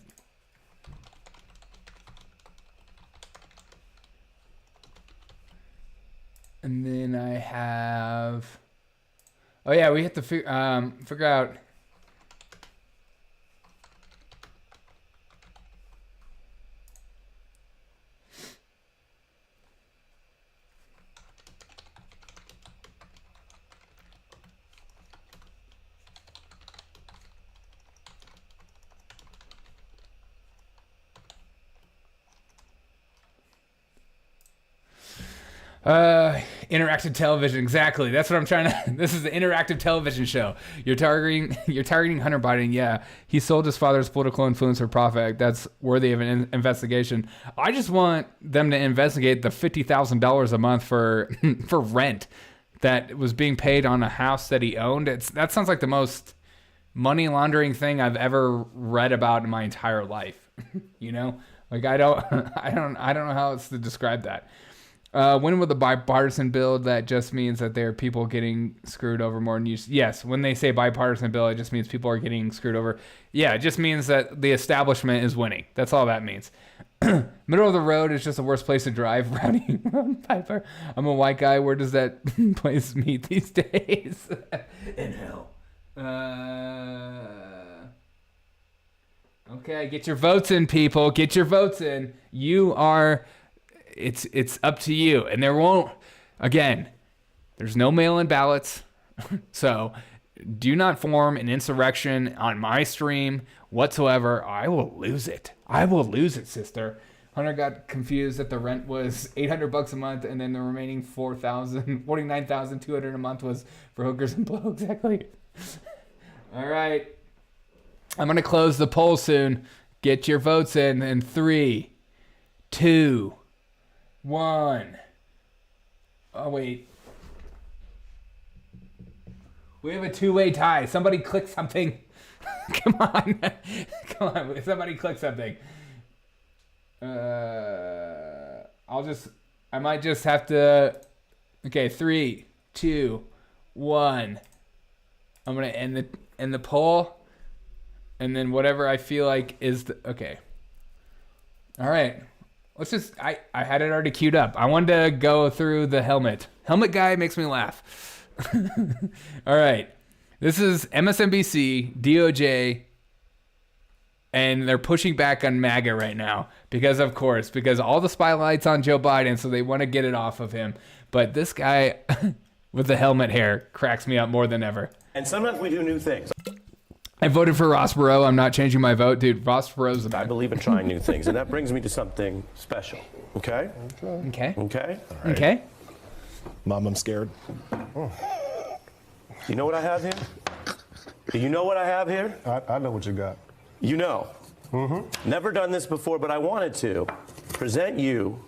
And then I have. Oh yeah, we have to figure out. Interactive television, exactly. That's what I'm trying to. This is the interactive television show. You're targeting Hunter Biden. Yeah, he sold his father's political influence for profit. That's worthy of an investigation. I just want them to investigate the $50,000 a month for rent that was being paid on a house that he owned. That sounds like the most money laundering thing I've ever read about in my entire life. You know, like I don't know how else to describe that. When with a bipartisan bill, that just means that there are people getting screwed over more than you. Yes, when they say bipartisan bill, it just means people are getting screwed over. Yeah, it just means that the establishment is winning. That's all that means. Middle of the road is just the worst place to drive. Rowdy Piper. I'm a white guy. Where does that place meet these days? In hell. Okay, get your votes in, people. Get your votes in. You are... It's up to you. And there won't... Again, there's no mail-in ballots. So do not form an insurrection on my stream whatsoever. I will lose it. I will lose it, sister. Hunter got confused that the rent was $800 a month, and then the remaining $49,200 a month was for hookers and blow. Exactly. All right. I'm going to close the poll soon. Get your votes in 3, 2, 1. Oh, wait. We have a two-way tie. Somebody click something. Come on. Come on. Somebody click something. I might just have to... Okay, 3, 2, 1. I'm going to end the poll. And then whatever I feel like is the... Okay. All right. Let's just... I had it already queued up. I wanted to go through the helmet. Helmet guy makes me laugh. All right. This is MSNBC, DOJ, and they're pushing back on MAGA right now because all the spotlight's on Joe Biden, so they want to get it off of him. But this guy with the helmet hair cracks me up more than ever. And sometimes we do new things. I voted for Ross Perot. I'm not changing my vote. Dude, Ross Perot's the best. I believe in trying new things, and that brings me to something special. Okay? Okay. Okay? All right. Okay. Mom, I'm scared. Oh. You know what I have here? Do you know what I have here? I know what you got. You know. Mm-hmm. Never done this before, but I wanted to present you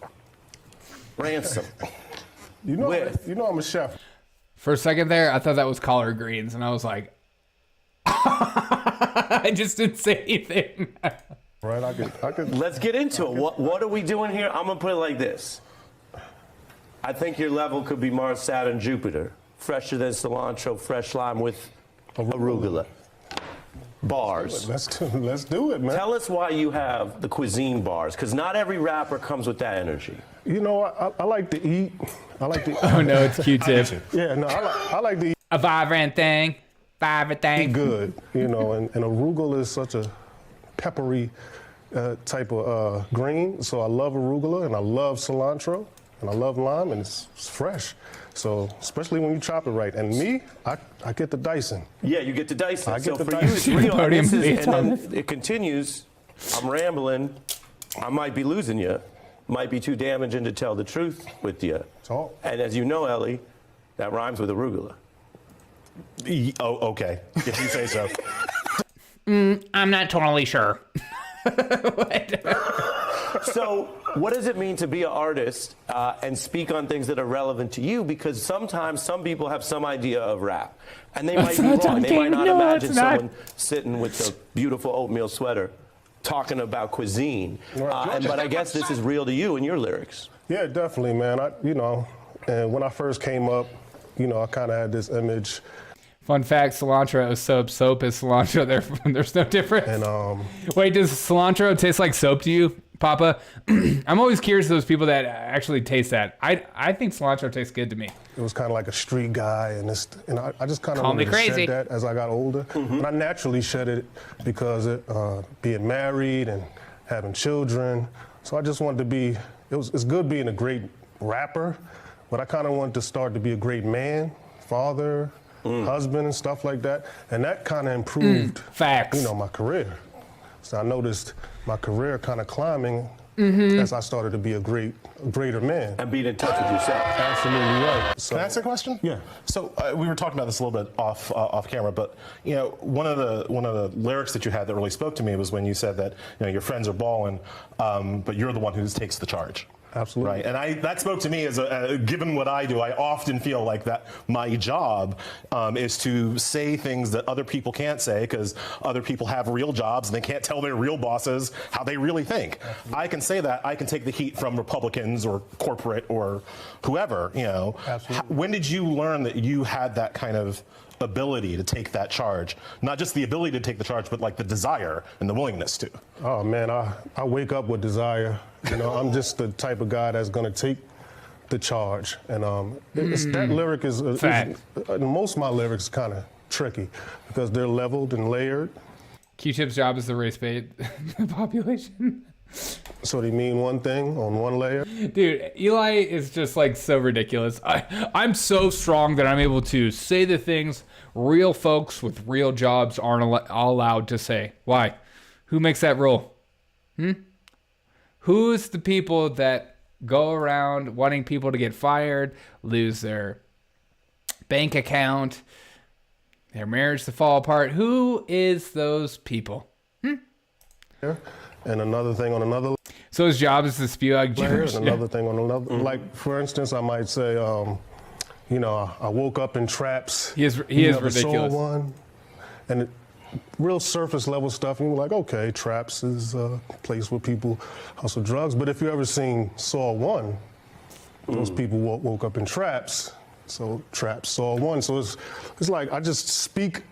ransom. You know I'm a chef. For a second there, I thought that was collard greens, and I was like, I just didn't say anything. Right, I could. Let's get into it. What are we doing here? I'm gonna put it like this. I think your level could be Mars, Saturn, Jupiter. Fresher than cilantro, fresh lime with arugula. Bars. Let's do it, man. Tell us why you have the cuisine bars, because not every rapper comes with that energy. You know, I like to eat. I like to. Oh no, it's Q-Tip. Yeah, no, I like to eat. A vibrant thing. Eat good, you know, and arugula is such a peppery type of green. So I love arugula, and I love cilantro, and I love lime, and it's fresh. So especially when you chop it right. And me, I get the dicing. Yeah, you get the dicing. I get the for dicing. you, it's real. And then it continues. I'm rambling. I might be losing you. Might be too damaging to tell the truth with you. Talk. And as you know, Ellie, that rhymes with arugula. Oh, okay. If you say so. I'm not totally sure. So what does it mean to be an artist and speak on things that are relevant to you? Because sometimes some people have some idea of rap, and they might be wrong. They might not imagine someone sitting with a beautiful oatmeal sweater talking about cuisine. But I guess this is real to you in your lyrics. Yeah, definitely, man. And when I first came up, I kind of had this image. Fun fact, cilantro is soap. Soap is cilantro. There's no difference. And wait, does cilantro taste like soap to you, Papa? I'm always curious to those people that actually taste that. I think cilantro tastes good to me. It was kind of like a street guy, and I just kind of wanted to shed that as I got older. Mm-hmm. And I naturally shed it because being married and having children. So I just wanted to be. It's good being a great rapper, but I kind of wanted to start to be a great man, father. Husband and stuff like that, and that kind of improved facts. My career. So I noticed my career kind of climbing as I started to be a greater man. And being in touch with yourself. Absolutely right. So, Can I ask a question? Yeah. So we were talking about this a little bit off camera, but you know, one of the lyrics that you had that really spoke to me was when you said that your friends are balling, but you're the one who takes the charge. Absolutely. Right, and that spoke to me as given what I do, I often feel like that my job is to say things that other people can't say because other people have real jobs and they can't tell their real bosses how they really think. Absolutely. I can say that. I can take the heat from Republicans or corporate or whoever. Absolutely. When did you learn that you had that kind of ability to take that charge? Not just the ability to take the charge, but like the desire and the willingness to. Oh man, I wake up with desire. I'm just the type of guy that's gonna take the charge. And that lyric is most of my lyrics kind of tricky because they're leveled and layered. Q-Tip's job is to race bait the population. So they mean one thing on one layer? Dude, Eli is just like so ridiculous. I'm so strong that I'm able to say the things real folks with real jobs aren't allowed to say. Why? Who makes that rule? Who's the people that go around wanting people to get fired, lose their bank account, their marriage to fall apart? Who is those people? And another thing on another. So his job is to spew out gibberish. And another thing on another. Like for instance, I might say, I woke up in traps. He is ridiculous. Saw one, and real surface level stuff. And you're like, okay, traps is a place where people hustle drugs. But if you ever seen Saw 1, those people woke up in traps. So traps, Saw 1. So it's like I just speak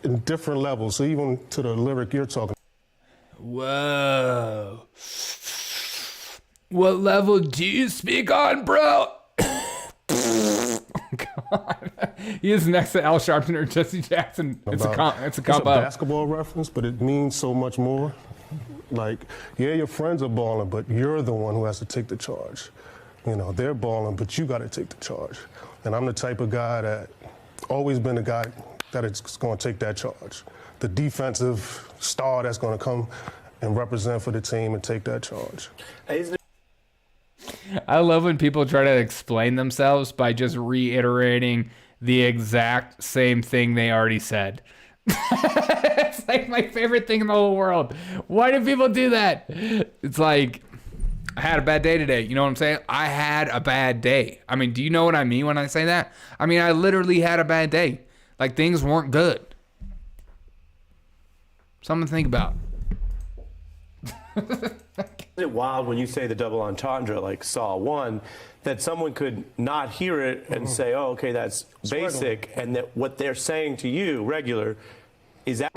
in different levels. So even to the lyric you're talking. Whoa. What level do you speak on, bro? God. He is next to Al Sharpton or Jesse Jackson. It's a combo. It's a basketball reference, but it means so much more. Like, yeah, your friends are balling, but you're the one who has to take the charge. They're balling, but you got to take the charge. And I'm the type of guy that always been the guy that is going to take that charge. The defensive star that's going to come and represent for the team and take that charge. I love when people try to explain themselves by just reiterating the exact same thing they already said. It's like my favorite thing in the whole world. Why do people do that? It's like, I had a bad day today. You know what I'm saying? I had a bad day. I mean, do you know what I mean when I say that? I mean, I literally had a bad day. Like, things weren't good. Something to think about. Isn't it wild when you say the double entendre, like Saw 1, that someone could not hear it and say, oh, okay, that's basic, and that what they're saying to you, regular, is that...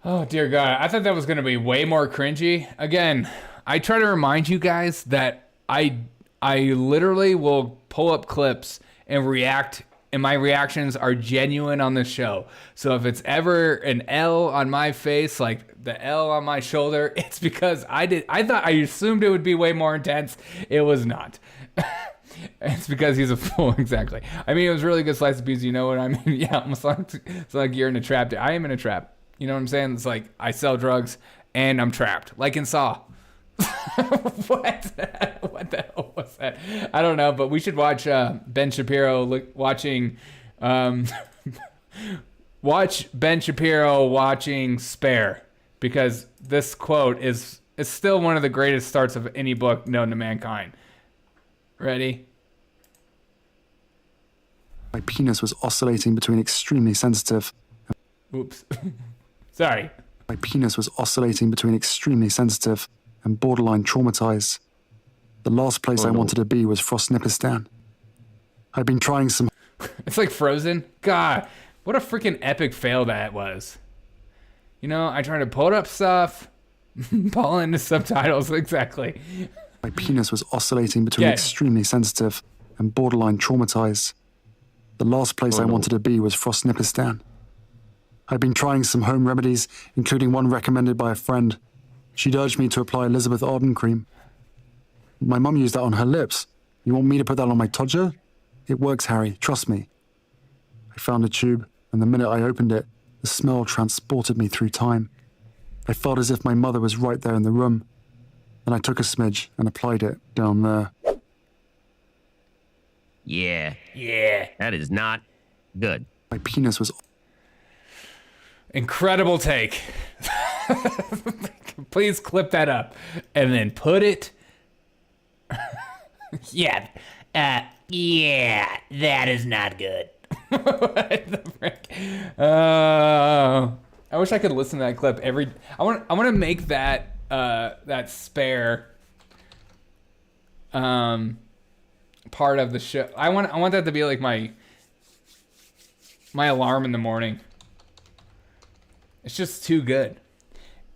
Oh, dear God. I thought that was going to be way more cringy. Again, I try to remind you guys that I literally will pull up clips and react, and my reactions are genuine on this show. So if it's ever an L on my face, like the L on my shoulder, it's because I assumed it would be way more intense. It was not. It's because he's a fool, exactly. I mean, it was really good slice of pizza, you know what I mean? Yeah, almost like, it's like you're in a trap. I am in a trap. You know what I'm saying? It's like I sell drugs and I'm trapped, like in Saw. What the hell was that? I don't know, but we should watch Ben Shapiro watch Ben Shapiro watching Spare, because this quote is still one of the greatest starts of any book known to mankind. Ready? My penis was oscillating between extremely sensitive. Oops. Sorry. My penis was oscillating between extremely sensitive and borderline traumatized. The last place I wanted to be was Frostnipistan. I'd been trying some... It's like Frozen. God, what a freaking epic fail that was. I tried to pull up stuff, pull into subtitles, exactly. My penis was oscillating between extremely sensitive and borderline traumatized. The last place I wanted to be was Frostnipistan. I'd been trying some home remedies, including one recommended by a friend. She'd urged me to apply Elizabeth Arden cream. My mum used that on her lips. You want me to put that on my todger? It works, Harry. Trust me. I found a tube, and the minute I opened it, the smell transported me through time. I felt as if my mother was right there in the room. Then I took a smidge and applied it down there. Yeah. Yeah. That is not good. My penis was... Incredible take. Please clip that up and then put it. Yeah. Yeah, that is not good. What the frick? I wish I could listen to that clip every. I want to make that that spare part of the show. I want that to be like my alarm in the morning. It's just too good.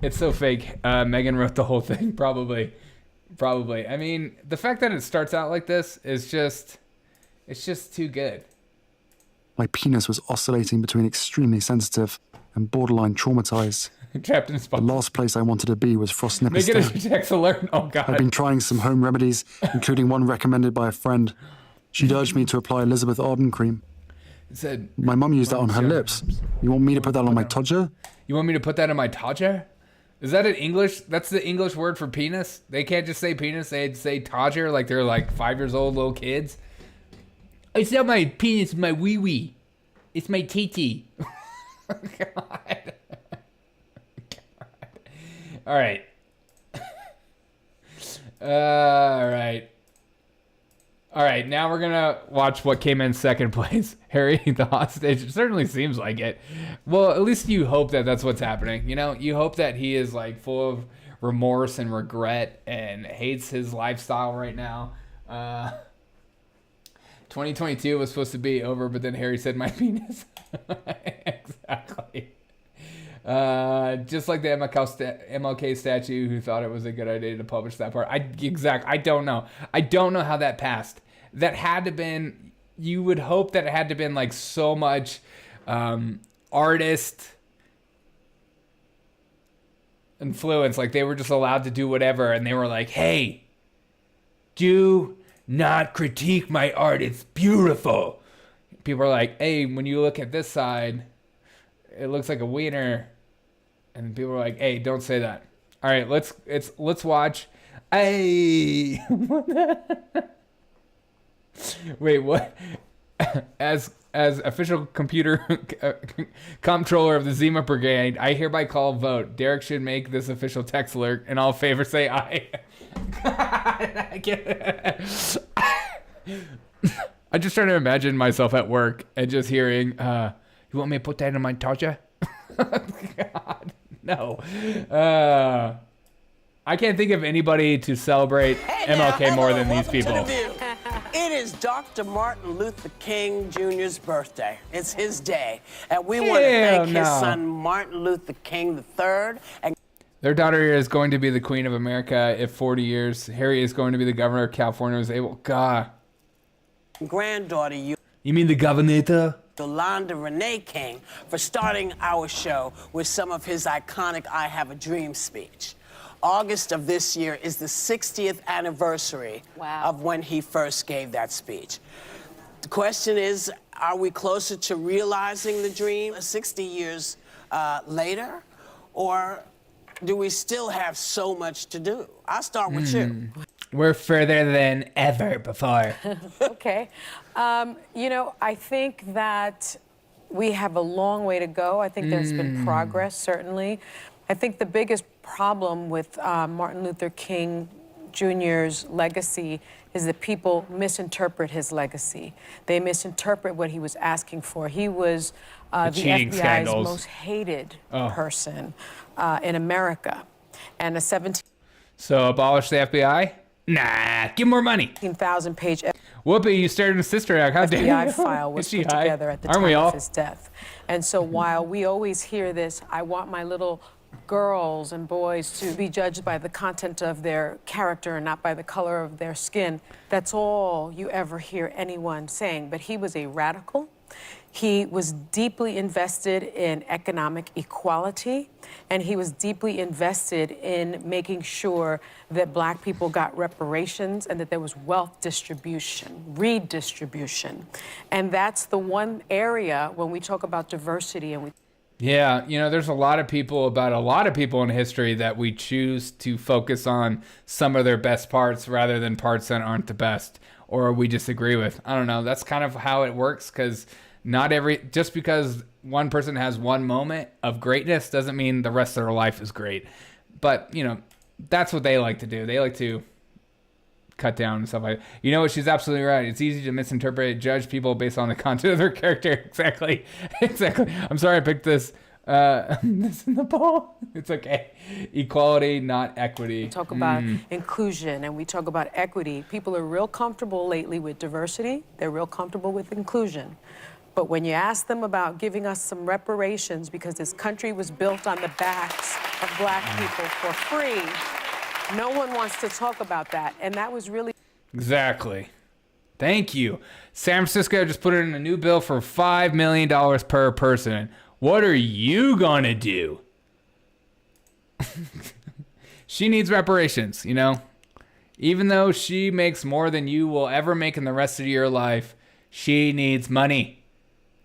It's so fake. Megan wrote the whole thing, probably. I mean, the fact that it starts out like this is just, it's just too good. My penis was oscillating between extremely sensitive and borderline traumatized. Trapped in a spot. The last place I wanted to be was Frost Nippers. Make it a text alert. Oh, God. I've been trying some home remedies, including one recommended by a friend. She'd urged me to apply Elizabeth Arden cream. It said, my mum used that on her lips. You want me to put that on my todger? You want me to put that on my todger? Is that an English? That's the English word for penis? They can't just say penis. They'd say todger like they're like 5 years old little kids. It's not my penis, it's my wee-wee. It's my tee-tee. God. All right. All right, now we're going to watch what came in second place. Harry, the hostage. It certainly seems like it. Well, at least you hope that that's what's happening. You know, you hope that he is like full of remorse and regret and hates his lifestyle right now. 2022 was supposed to be over, but then Harry said my penis. Exactly. Just like the MLK statue, who thought it was a good idea to publish that part. I don't know. I don't know how that passed. That had to been. You would hope that it had to been like so much artist influence. Like they were just allowed to do whatever, and they were like, "Hey, do not critique my art. It's beautiful." People are like, "Hey, when you look at this side, it looks like a wiener." And people are like, "Hey, don't say that." All right, let's watch. Hey, wait, what? As official computer comptroller of the Zima Brigade, I hereby call vote. Derek should make this official text alert, and all favor say aye. I'm just trying to imagine myself at work and just hearing, "You want me to put that in my todger?" God, no. I can't think of anybody to celebrate MLK more than these people. It is Dr. Martin Luther King Jr.'s birthday. It's his day. And we want to thank his son, Martin Luther King III. And their daughter is going to be the Queen of America in 40 years. Harry is going to be the governor of California. Was able, God. Granddaughter, you mean the governor? Yolanda Renee King, for starting our show with some of his iconic I Have a Dream speech. August of this year is the 60th anniversary of when he first gave that speech. The question is, are we closer to realizing the dream 60 years later, or do we still have so much to do? I'll start with you. We're further than ever before. Okay. You know, I think that we have a long way to go. I think there's been progress, certainly. I think the biggest problem with Martin Luther King Jr.'s legacy is that people misinterpret his legacy. They misinterpret what he was asking for. He was the FBI's scandals. most hated person in America. And a 17... So abolish the FBI? Nah, give more money. 15,000-page Whoopi, you started a Sister Act. How dare you? FBI file was put together at the time of his death. And so while we always hear this, I want my little girls and boys to be judged by the content of their character and not by the color of their skin, that's all you ever hear anyone saying. But he was a radical. He was deeply invested in economic equality, and he was deeply invested in making sure that Black people got reparations and that there was wealth distribution, redistribution. And that's the one area when we talk about diversity and we Yeah, there's a lot of people in history that we choose to focus on some of their best parts rather than parts that aren't the best or we disagree with. I don't know. That's kind of how it works, because just because one person has one moment of greatness doesn't mean the rest of their life is great. But, that's what they like to do. They like to cut down and stuff like that. You know what? She's absolutely right. It's easy to misinterpret, judge people based on the content of their character. Exactly. I'm sorry I picked this this in the ball. It's okay. Equality, not equity. We talk about inclusion and we talk about equity. People are real comfortable lately with diversity. They're real comfortable with inclusion. But when you ask them about giving us some reparations, because this country was built on the backs of black people for free, no one wants to talk about that. And that was really... Exactly. Thank you. San Francisco just put in a new bill for $5 million per person. What are you going to do? She needs reparations, Even though she makes more than you will ever make in the rest of your life, she needs money.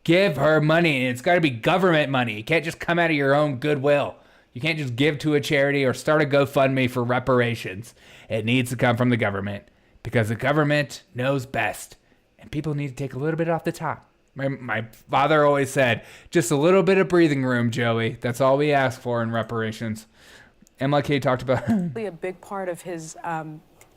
Give her money, and it's got to be government money. It can't just come out of your own goodwill. You can't just give to a charity or start a GoFundMe for reparations. It needs to come from the government, because the government knows best, and people need to take a little bit off the top. My father always said, just a little bit of breathing room, Joey. That's all we ask for in reparations. MLK talked about... a big part of his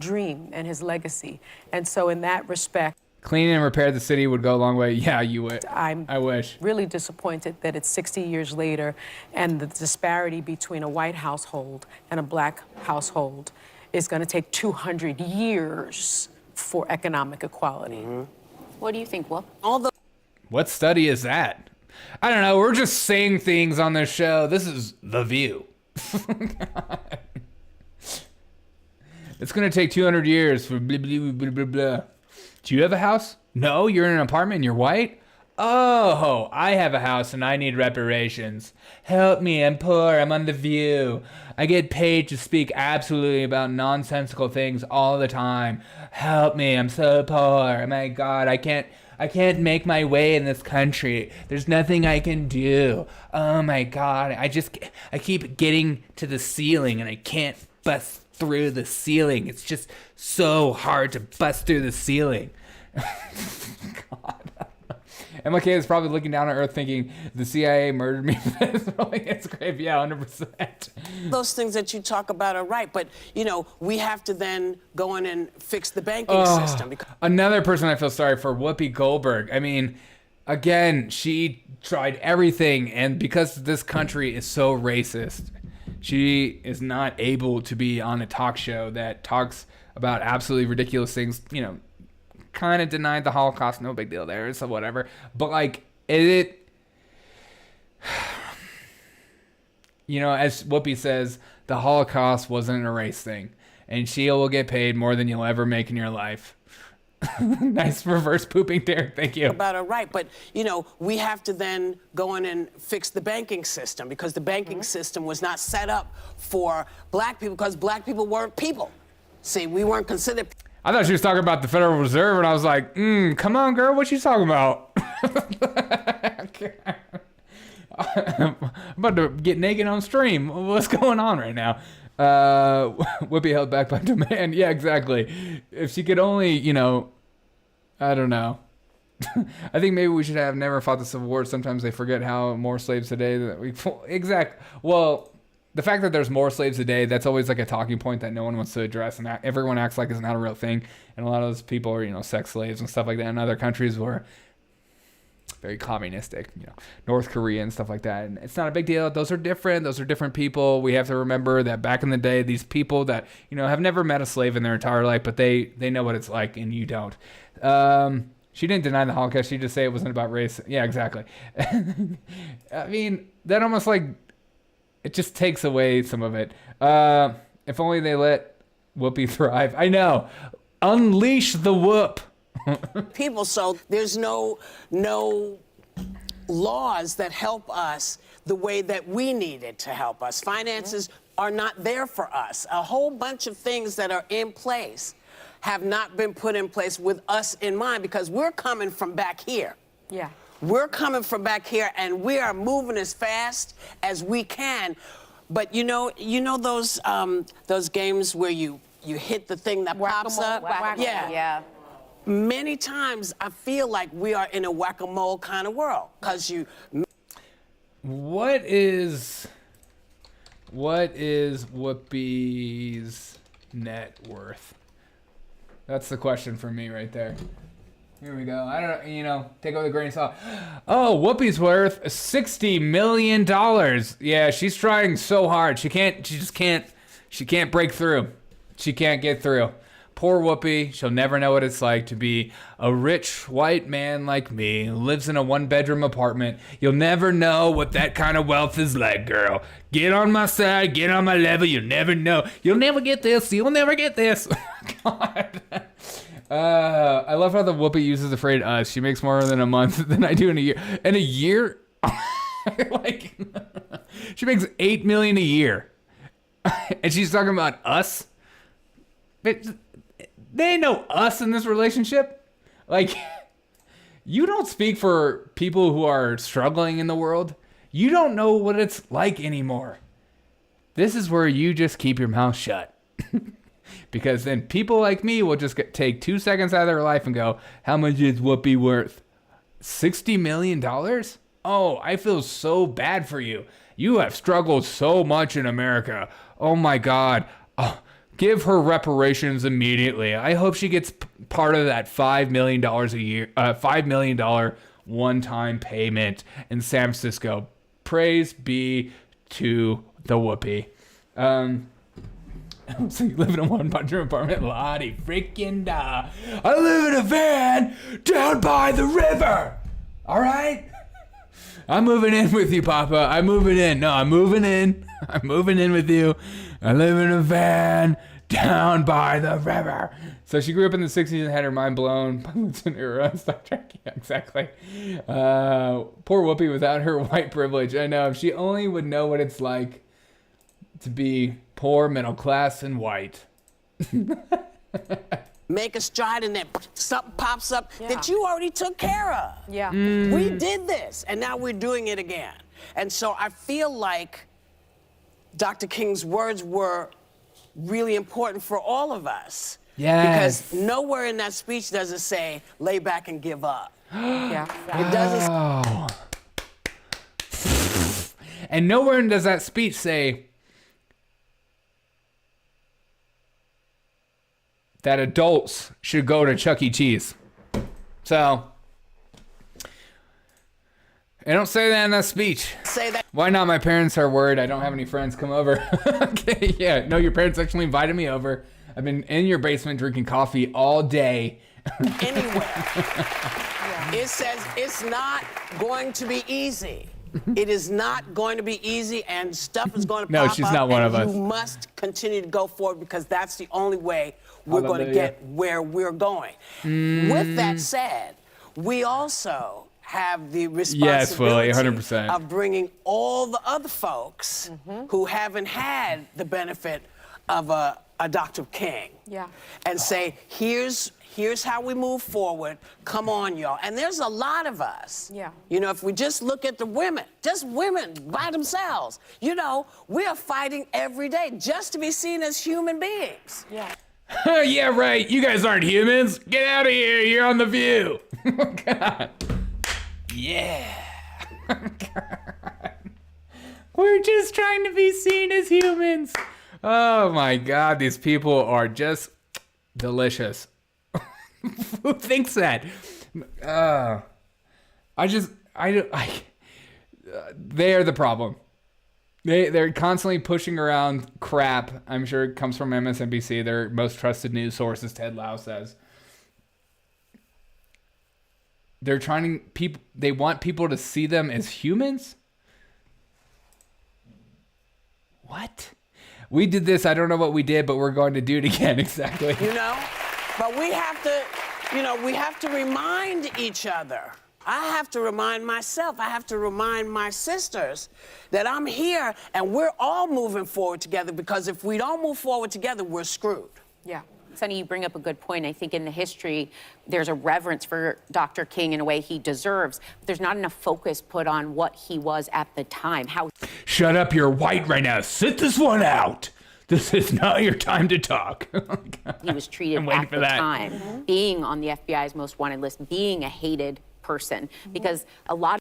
dream and his legacy. And so in that respect... Clean and repair the city would go a long way. Yeah, you would. I wish. Really disappointed that it's 60 years later and the disparity between a white household and a black household is going to take 200 years for economic equality. What do you think, Whoop? What study is that? I don't know. We're just saying things on this show. This is The View. It's going to take 200 years for blah, blah, blah, blah, blah. Do you have a house? No, you're in an apartment and you're white? Oh, I have a house and I need reparations. Help me, I'm poor, I'm on The View. I get paid to speak absolutely about nonsensical things all the time. Help me, I'm so poor. Oh my God, I can't make my way in this country. There's nothing I can do. Oh my God, I keep getting to the ceiling and I can't bust through the ceiling. It's just so hard to bust through the ceiling. God. MLK is probably looking down on Earth thinking the CIA murdered me for this. It's great. Yeah, 100%. Those things that you talk about are right, but we have to then go in and fix the banking system. Another person I feel sorry for, Whoopi Goldberg. I mean, again, she tried everything, and because this country is so racist, she is not able to be on a talk show that talks about absolutely ridiculous things. Kind of denied the Holocaust, no big deal there, so whatever. But as Whoopi says, the Holocaust wasn't a race thing, and she will get paid more than you'll ever make in your life. Nice reverse pooping there. Thank you. About it right, but we have to then go in and fix the banking system, because the banking system was not set up for black people, because black people weren't people. See, we weren't considered. I thought she was talking about the Federal Reserve, and I was like, come on, girl, what you talking about? I'm about to get naked on stream. What's going on right now? Whoopi held back by demand. Yeah, exactly. If she could only, I don't know. I think maybe we should have never fought the Civil War. Sometimes they forget how more slaves today that we. Well, the fact that there's more slaves today, that's always like a talking point that no one wants to address, and everyone acts like it's not a real thing. And a lot of those people are, sex slaves and stuff like that in other countries where very communistic, North Korea and stuff like that. And it's not a big deal. Those are different. Those are different people. We have to remember that back in the day, these people that, have never met a slave in their entire life, but they know what it's like and you don't. She didn't deny the Holocaust. She just say it wasn't about race. Yeah, exactly. I mean, that almost it just takes away some of it. If only they let Whoopi thrive. I know. Unleash the whoop. People, so there's no laws that help us the way that we need it to help us. Finances are not there for us. A whole bunch of things that are in place have not been put in place with us in mind, because we're coming from back here. Yeah. We're coming from back here, and we are moving as fast as we can. But you know those games where you hit the thing that pops up? Yeah. Many times I feel like we are in a whack-a-mole kind of world, because you... What is Whoopi's net worth? That's the question for me right there. Here we go. I don't know, take it with a grain of salt. Oh, Whoopi's worth $60 million. Yeah, she's trying so hard. She can't break through. She can't get through. Poor Whoopi, she'll never know what it's like to be a rich white man like me who lives in a one-bedroom apartment. You'll never know what that kind of wealth is like, girl. Get on my side, get on my level, you'll never know. You'll never get this, you'll never get this. God. I love how the Whoopi uses the phrase us. She makes more than a month than I do in a year. In a year? Like, she makes $8 million a year. And she's talking about us? But they ain't no us in this relationship. Like, you don't speak for people who are struggling in the world. You don't know what it's like anymore. This is where you just keep your mouth shut. Because then people like me will just take 2 seconds out of their life and go, how much is Whoopi worth? $60 million? Oh, I feel so bad for you. You have struggled so much in America. Oh my God. Oh, give her reparations immediately. I hope she gets part of that $5 million a year, $5 million one-time payment in San Francisco. Praise be to the Whoopi. So you live in a one-bedroom apartment? Lottie freaking da. I live in a van down by the river. All right? I'm moving in with you, Papa. I'm moving in. No, I'm moving in. I'm moving in with you. I live in a van down by the river. So she grew up in the 60s and had her mind blown by Lieutenant era Star Trek. Yeah, exactly. Poor Whoopi without her white privilege. I know. If she only would know what it's like to be poor, middle class, and white. Make a stride and then something pops up that you already took care of. Yeah. We did this, and now we're doing it again. And so I feel like Dr. King's words were really important for all of us. Yes. Because nowhere in that speech does it say, lay back and give up. Yeah. It doesn't. And nowhere does that speech say that adults should go to Chuck E. Cheese. So, I don't say that in that speech. Say that. Why not? My parents are worried I don't have any friends come over. Okay, yeah. No, your parents actually invited me over. I've been in your basement drinking coffee all day. Anywhere. It says it's not going to be easy. It is not going to be easy, and stuff is going to pop up. No, she's not one of us. You must continue to go forward, because that's the only way we're going to get where we're going. With that said, we also have the responsibility 100%. of bringing all the other folks who haven't had the benefit of a Dr. King and say, here's how we move forward. Come on, y'all. And there's a lot of us. Yeah. You know, if we just look at the women, just women by themselves, you know, we are fighting every day just to be seen as human beings. Yeah. Yeah, right. You guys aren't humans. Get out of here. You're on The View. God. Yeah. God. We're just trying to be seen as humans. Oh my God, these people are just delicious. Who thinks that? They are the problem. They're constantly pushing around crap. I'm sure it comes from MSNBC, their most trusted news source, as Ted Lieu says. They want people to see them as humans? What? We did this, I don't know what we did, but we're going to do it again, exactly. You know? But we have to remind each other. I have to remind myself, I have to remind my sisters that I'm here and we're all moving forward together, because if we don't move forward together, we're screwed. Yeah. Sonny, you bring up a good point. I think in the history, there's a reverence for Dr. King in a way he deserves. But there's not enough focus put on what he was at the time. Shut up, you're white right now. Sit this one out. This is not your time to talk. He was treated at the time, being on the FBI's most wanted list, being a hated person, because a lot of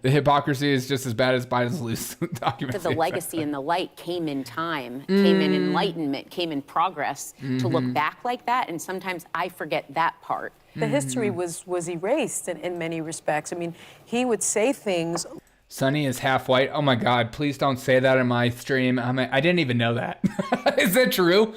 the hypocrisy is just as bad as Biden's loose document. the legacy and the light came in time, came in enlightenment, came in progress to look back like that. And sometimes I forget that part. The history was erased in many respects. I mean, he would say things. Sonny is half white. Oh my God, please don't say that in my stream. I didn't even know that. Is that true?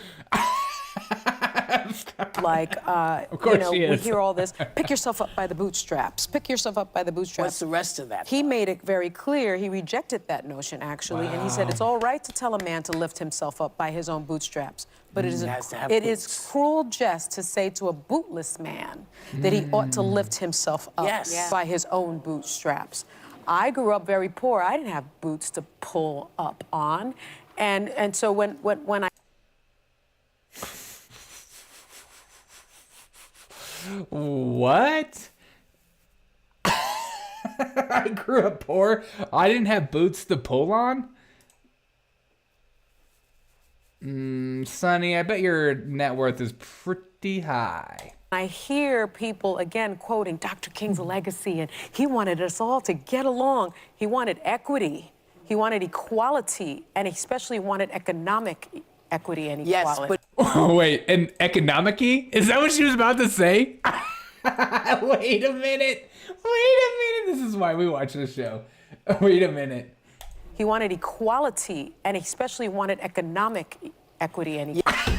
Like, you know, we hear all this, pick yourself up by the bootstraps, pick yourself up by the bootstraps. What's the rest of that? He made it very clear, he rejected that notion, actually, and he said it's all right to tell a man to lift himself up by his own bootstraps, but it is cruel jest to say to a bootless man that he ought to lift himself up by his own bootstraps. I grew up very poor. I didn't have boots to pull up on, and so when I What? I grew up poor. I didn't have boots to pull on? Sonny, I bet your net worth is pretty high. I hear people, again, quoting Dr. King's legacy, and he wanted us all to get along. He wanted equity. He wanted equality, and he especially wanted economic equity and equality. Yes, but oh, wait, and economic-y? Is that what she was about to say? Wait a minute. This is why we watch this show. Wait a minute. He wanted equality, and he especially wanted economic equity and equality.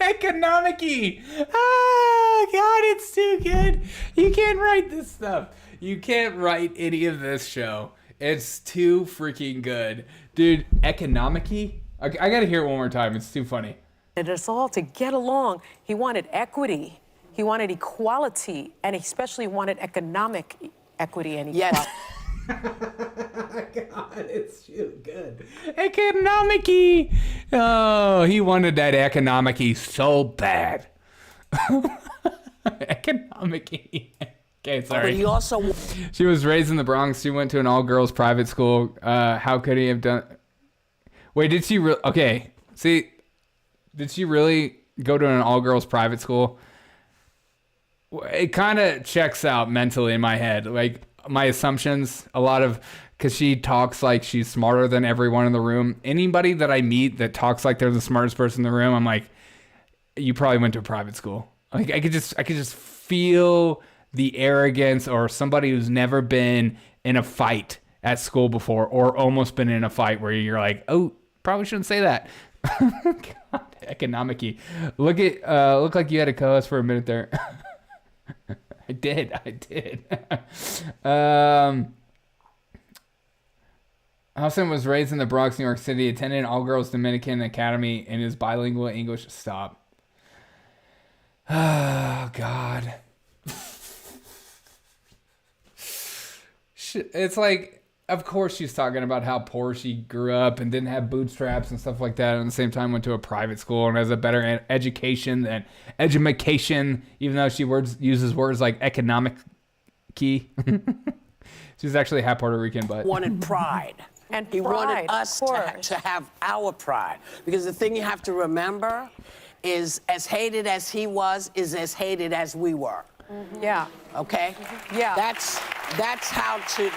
Economic-y. Oh, God, it's too good. You can't write this stuff. You can't write any of this show. It's too freaking good. Dude, economic-y? I gotta hear it one more time. It's too funny. And us all to get along. He wanted equity. He wanted equality, and he especially wanted economic equity and equality. Yes. God, it's too good. Economic-y. Oh, he wanted that economic-y so bad. Economic-y. Okay, sorry. But he also... She was raised in the Bronx. She went to an all-girls private school. How could he have done... Wait, did she... Okay, see... Did she really go to an all-girls private school? It kind of checks out mentally in my head. Like, my assumptions, a lot of... Because she talks like she's smarter than everyone in the room. Anybody that I meet that talks like they're the smartest person in the room, I'm like, you probably went to a private school. Like, I could just feel the arrogance, or somebody who's never been in a fight at school before, or almost been in a fight where you're like, oh, probably shouldn't say that. God, economic-y. Look like you had a co-host for a minute there. I did. Hudson was raised in the Bronx, New York City, attended an all-girls Dominican academy, and is bilingual English. Stop. Oh, God. It's like, of course she's talking about how poor she grew up and didn't have bootstraps and stuff like that, and at the same time went to a private school and has a better education than edumacation, even though she uses words like economic key. She's actually half Puerto Rican, but... wanted pride. And he wanted us pride, to have our pride. Because the thing you have to remember is, as hated as he was, is as hated as we were. Mm-hmm. Yeah. Okay? Yeah. That's how to...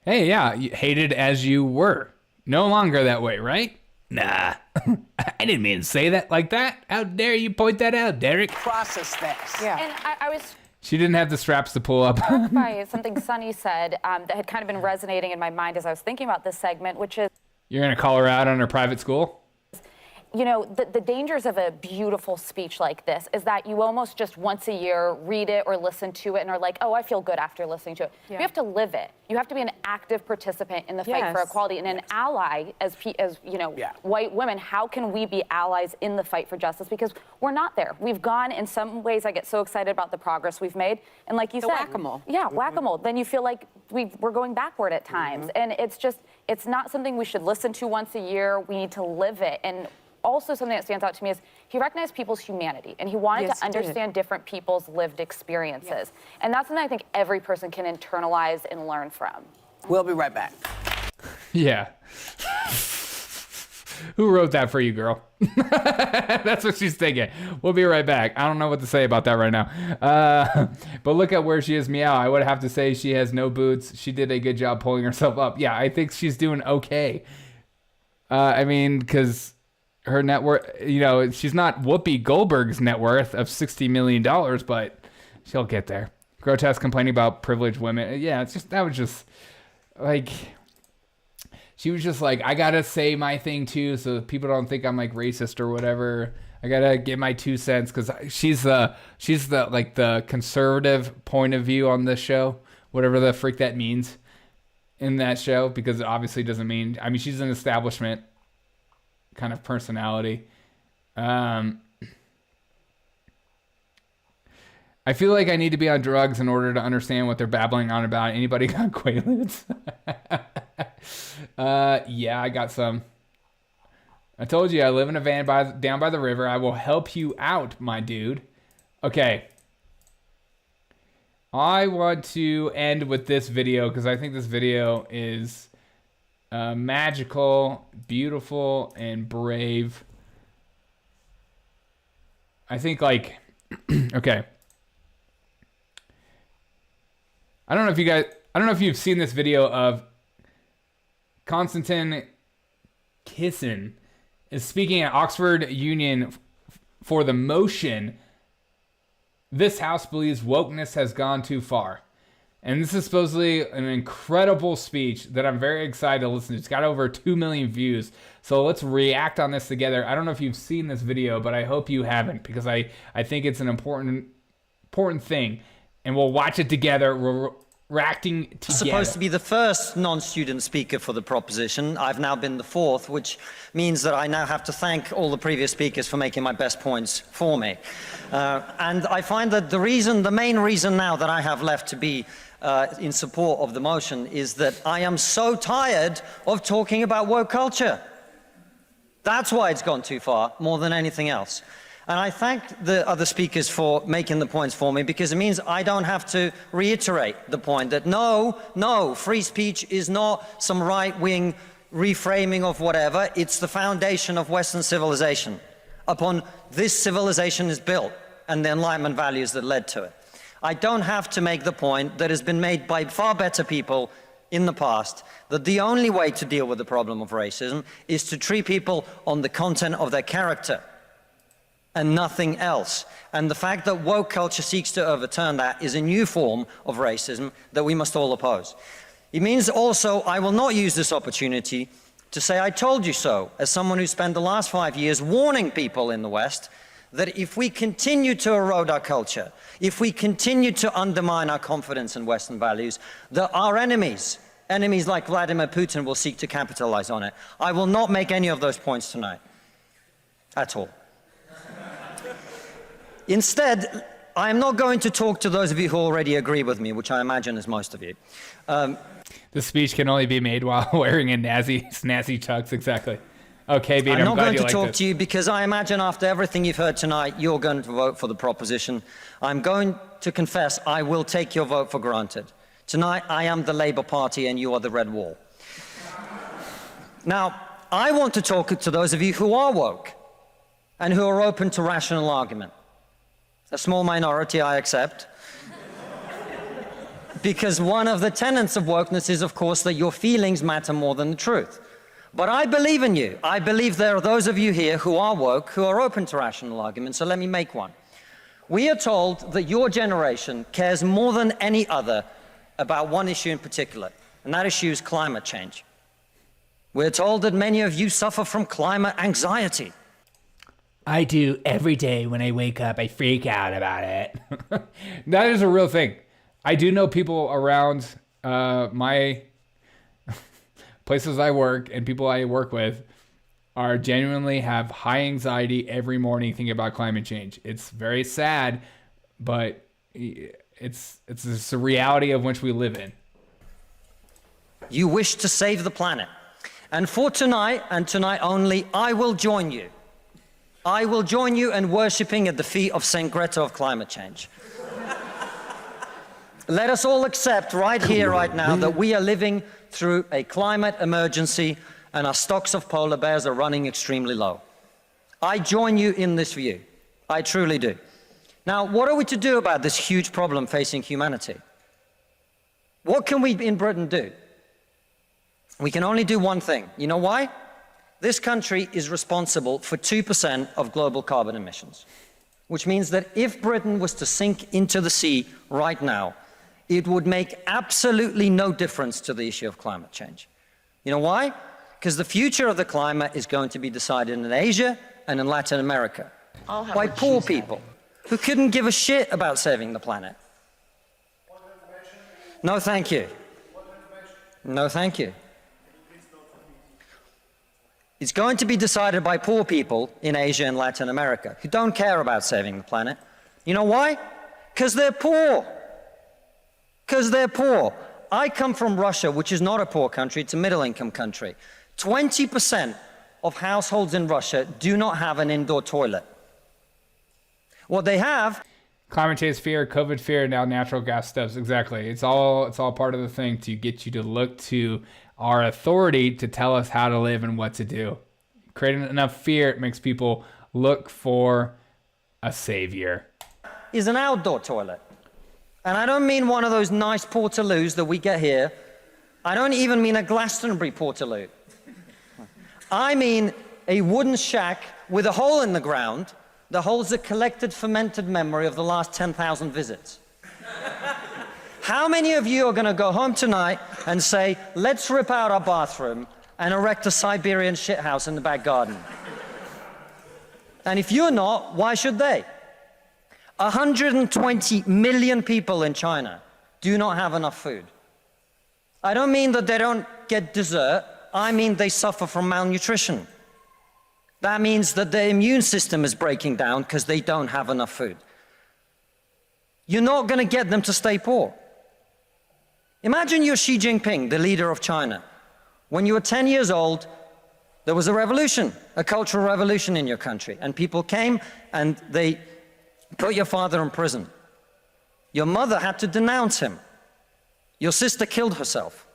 Hey, yeah, hated as you were. No longer that way, right? Nah. I didn't mean to say that like that. How dare you point that out, Derek? Process this. Yeah. And I was She didn't have the straps to pull up. struck by something Sonny said that had kind of been resonating in my mind as I was thinking about this segment, which is... You're going to call her out on her private school? you know, the dangers of a beautiful speech like this is that you almost just once a year read it or listen to it and are like, oh, I feel good after listening to it. Yeah. You have to live it. You have to be an active participant in the fight for equality and an ally as you know, white women. How can we be allies in the fight for justice? Because we're not there. We've gone, in some ways, I get so excited about the progress we've made. And like you said, whack-a-mole. Yeah, whack-a-mole. Then you feel like we're going backward at times. And it's not something we should listen to once a year. We need to live it. And also something that stands out to me is he recognized people's humanity and he wanted to understand different people's lived experiences. And that's something I think every person can internalize and learn from. We'll be right back. Yeah. Who wrote that for you, girl? That's what she's thinking. We'll be right back. I don't know what to say about that right now. But look at where she is, meow. I would have to say she has no boots. She did a good job pulling herself up. Yeah, I think she's doing okay. I mean, because her net worth, you know, she's not Whoopi Goldberg's net worth of $60 million, but she'll get there. Grotesque complaining about privileged women. Yeah, it's just, that was just like, she was just like, I gotta say my thing too, so people don't think I'm like racist or whatever. I gotta give my 2 cents because she's the like the conservative point of view on this show, whatever the freak that means in that show, because it obviously doesn't mean, I mean, she's an establishment kind of personality. I feel like I need to be on drugs in order to understand what they're babbling on about. Anybody got Quaaludes? Yeah, I got some. I told you I live in a van down by the river. I will help you out, my dude. Okay. I want to end with this video because I think this video is magical, beautiful, and brave. I think, like, okay. I don't know if you've seen this video of Konstantin Kisin is speaking at Oxford Union for the motion, "This House believes wokeness has gone too far." And this is supposedly an incredible speech that I'm very excited to listen to. It's got over 2 million views. So let's react on this together. I don't know if you've seen this video, but I hope you haven't, because I think it's an important thing. And we'll watch it together. We're reacting together. Supposed to be the first non-student speaker for the proposition. I've now been the fourth, which means that I now have to thank all the previous speakers for making my best points for me. And I find that the main reason now that I have left to be in support of the motion is that I am so tired of talking about woke culture. That's why it's gone too far, more than anything else. And I thank the other speakers for making the points for me, because it means I don't have to reiterate the point that no, free speech is not some right-wing reframing of whatever. It's the foundation of Western civilization. Upon this civilization is built, and the Enlightenment values that led to it. I don't have to make the point that has been made by far better people in the past, that the only way to deal with the problem of racism is to treat people on the content of their character and nothing else. And the fact that woke culture seeks to overturn that is a new form of racism that we must all oppose. It means also I will not use this opportunity to say I told you so, as someone who spent the last 5 years warning people in the West that if we continue to erode our culture, if we continue to undermine our confidence in Western values, that our enemies like Vladimir Putin will seek to capitalize on it. I will not make any of those points tonight, at all. Instead, I am not going to talk to those of you who already agree with me, which I imagine is most of you. The speech can only be made while wearing a snazzy tux, exactly. Okay, Bean, I'm not going to talk to you because I imagine after everything you've heard tonight, you're going to vote for the proposition. I'm going to confess I will take your vote for granted. Tonight, I am the Labour Party and you are the Red Wall. Now, I want to talk to those of you who are woke and who are open to rational argument. A small minority, I accept. Because one of the tenets of wokeness is, of course, that your feelings matter more than the truth. But I believe in you. I believe there are those of you here who are woke, who are open to rational argument, so let me make one. We are told that your generation cares more than any other about one issue in particular, and that issue is climate change. We're told that many of you suffer from climate anxiety. I do every day when I wake up. I freak out about it. That is a real thing. I do know people around my places I work and people I work with are genuinely have high anxiety every morning thinking about climate change. It's very sad, but it's a reality of which we live in. You wish to save the planet. And for tonight, and tonight only, I will join you. I will join you in worshipping at the feet of Saint Greta of climate change. Let us all accept right here, right now, that we are living through a climate emergency and our stocks of polar bears are running extremely low. I join you in this view. I truly do. Now, what are we to do about this huge problem facing humanity? What can we in Britain do? We can only do one thing. You know why? This country is responsible for 2% of global carbon emissions, which means that if Britain was to sink into the sea right now, it would make absolutely no difference to the issue of climate change. You know why? Because the future of the climate is going to be decided in Asia and in Latin America by poor people who couldn't give a shit about saving the planet. No, thank you. No, thank you. It's going to be decided by poor people in Asia and Latin America who don't care about saving the planet. You know why? Because they're poor. Because they're poor. I come from Russia, which is not a poor country, it's a middle-income country. 20% of households in Russia do not have an indoor toilet. What they have... Climate change fear, COVID fear, now natural gas stoves. Exactly. It's all part of the thing to get you to look to our authority to tell us how to live and what to do. Creating enough fear, it makes people look for a savior. Is an outdoor toilet. And I don't mean one of those nice portaloos that we get here. I don't even mean a Glastonbury portaloo. I mean a wooden shack with a hole in the ground that holds the collected fermented memory of the last 10,000 visits. How many of you are going to go home tonight and say, let's rip out our bathroom and erect a Siberian shithouse in the back garden? And if you're not, why should they? 120 million people in China do not have enough food. I don't mean that they don't get dessert. I mean they suffer from malnutrition. That means that their immune system is breaking down because they don't have enough food. You're not going to get them to stay poor. Imagine you're Xi Jinping, the leader of China. When you were 10 years old, there was a revolution, a cultural revolution in your country, and people came and they put your father in prison. Your mother had to denounce him. Your sister killed herself.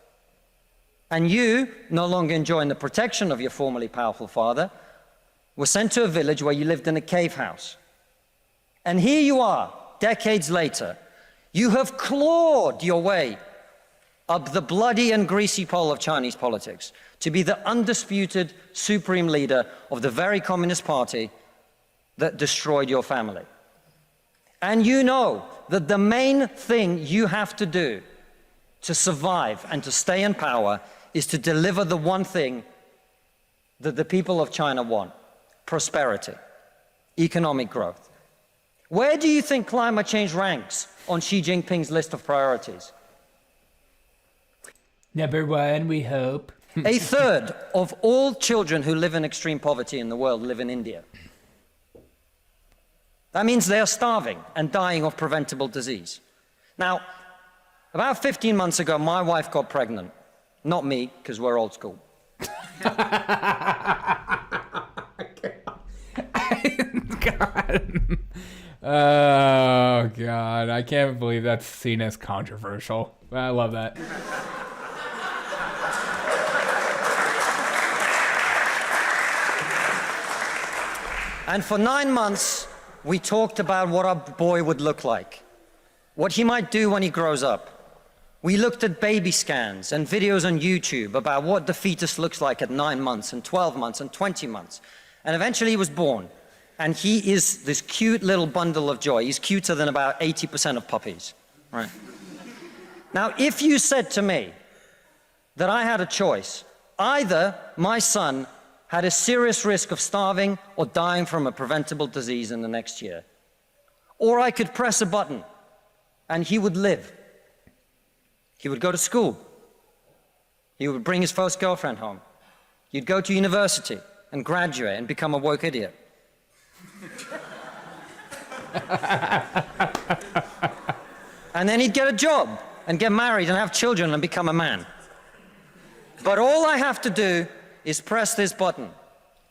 And you, no longer enjoying the protection of your formerly powerful father, were sent to a village where you lived in a cave house. And here you are, decades later. You have clawed your way up the bloody and greasy pole of Chinese politics to be the undisputed supreme leader of the very Communist Party that destroyed your family. And you know that the main thing you have to do to survive and to stay in power is to deliver the one thing that the people of China want: prosperity, economic growth. Where do you think climate change ranks on Xi Jinping's list of priorities? Number one, we hope. A third of all children who live in extreme poverty in the world live in India. That means they are starving and dying of preventable disease. Now, about 15 months ago, my wife got pregnant. Not me, because we're old school. God. Oh, God. I can't believe that's seen as controversial. I love that. And for 9 months, we talked about what our boy would look like, what he might do when he grows up. We looked at baby scans and videos on YouTube about what the fetus looks like at 9 months and 12 months and 20 months. And eventually he was born. And he is this cute little bundle of joy. He's cuter than about 80% of puppies. Right? Now, if you said to me that I had a choice, either my son had a serious risk of starving or dying from a preventable disease in the next year. Or I could press a button and he would live. He would go to school. He would bring his first girlfriend home. He'd go to university and graduate and become a woke idiot. And then he'd get a job and get married and have children and become a man. But all I have to do is press this button.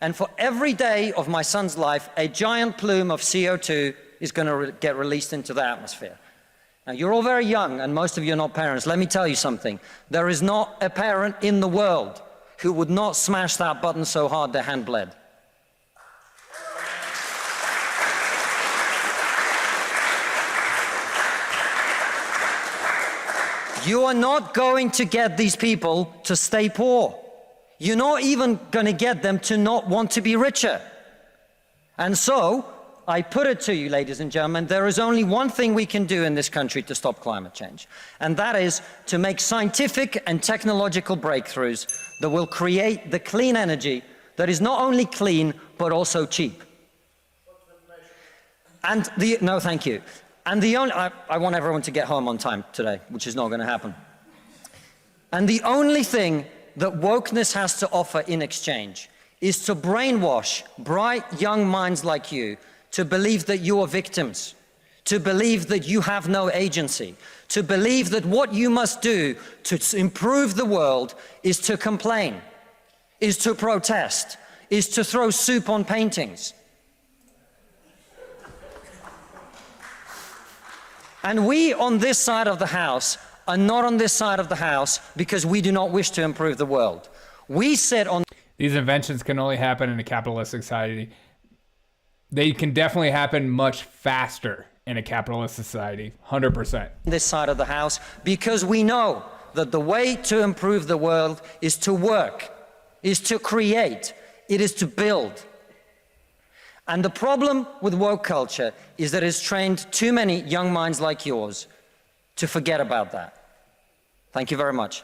And for every day of my son's life, a giant plume of CO2 is going to get released into the atmosphere. Now, you're all very young, and most of you are not parents. Let me tell you something. There is not a parent in the world who would not smash that button so hard their hand bled. You are not going to get these people to stay poor. You're not even going to get them to not want to be richer. And so, I put it to you, ladies and gentlemen, there is only one thing we can do in this country to stop climate change, and that is to make scientific and technological breakthroughs that will create the clean energy that is not only clean, but also cheap. And no, thank you. And I want everyone to get home on time today, which is not going to happen. And the only thing that wokeness has to offer in exchange is to brainwash bright young minds like you to believe that you are victims, to believe that you have no agency, to believe that what you must do to improve the world is to complain, is to protest, is to throw soup on paintings. And we on this side of the house are not on this side of the house because we do not wish to improve the world. We sit on... These inventions can only happen in a capitalistic society. They can definitely happen much faster in a capitalist society, 100%. This side of the house, because we know that the way to improve the world is to work, is to create, it is to build. And the problem with woke culture is that it's trained too many young minds like yours to forget about that. Thank you very much.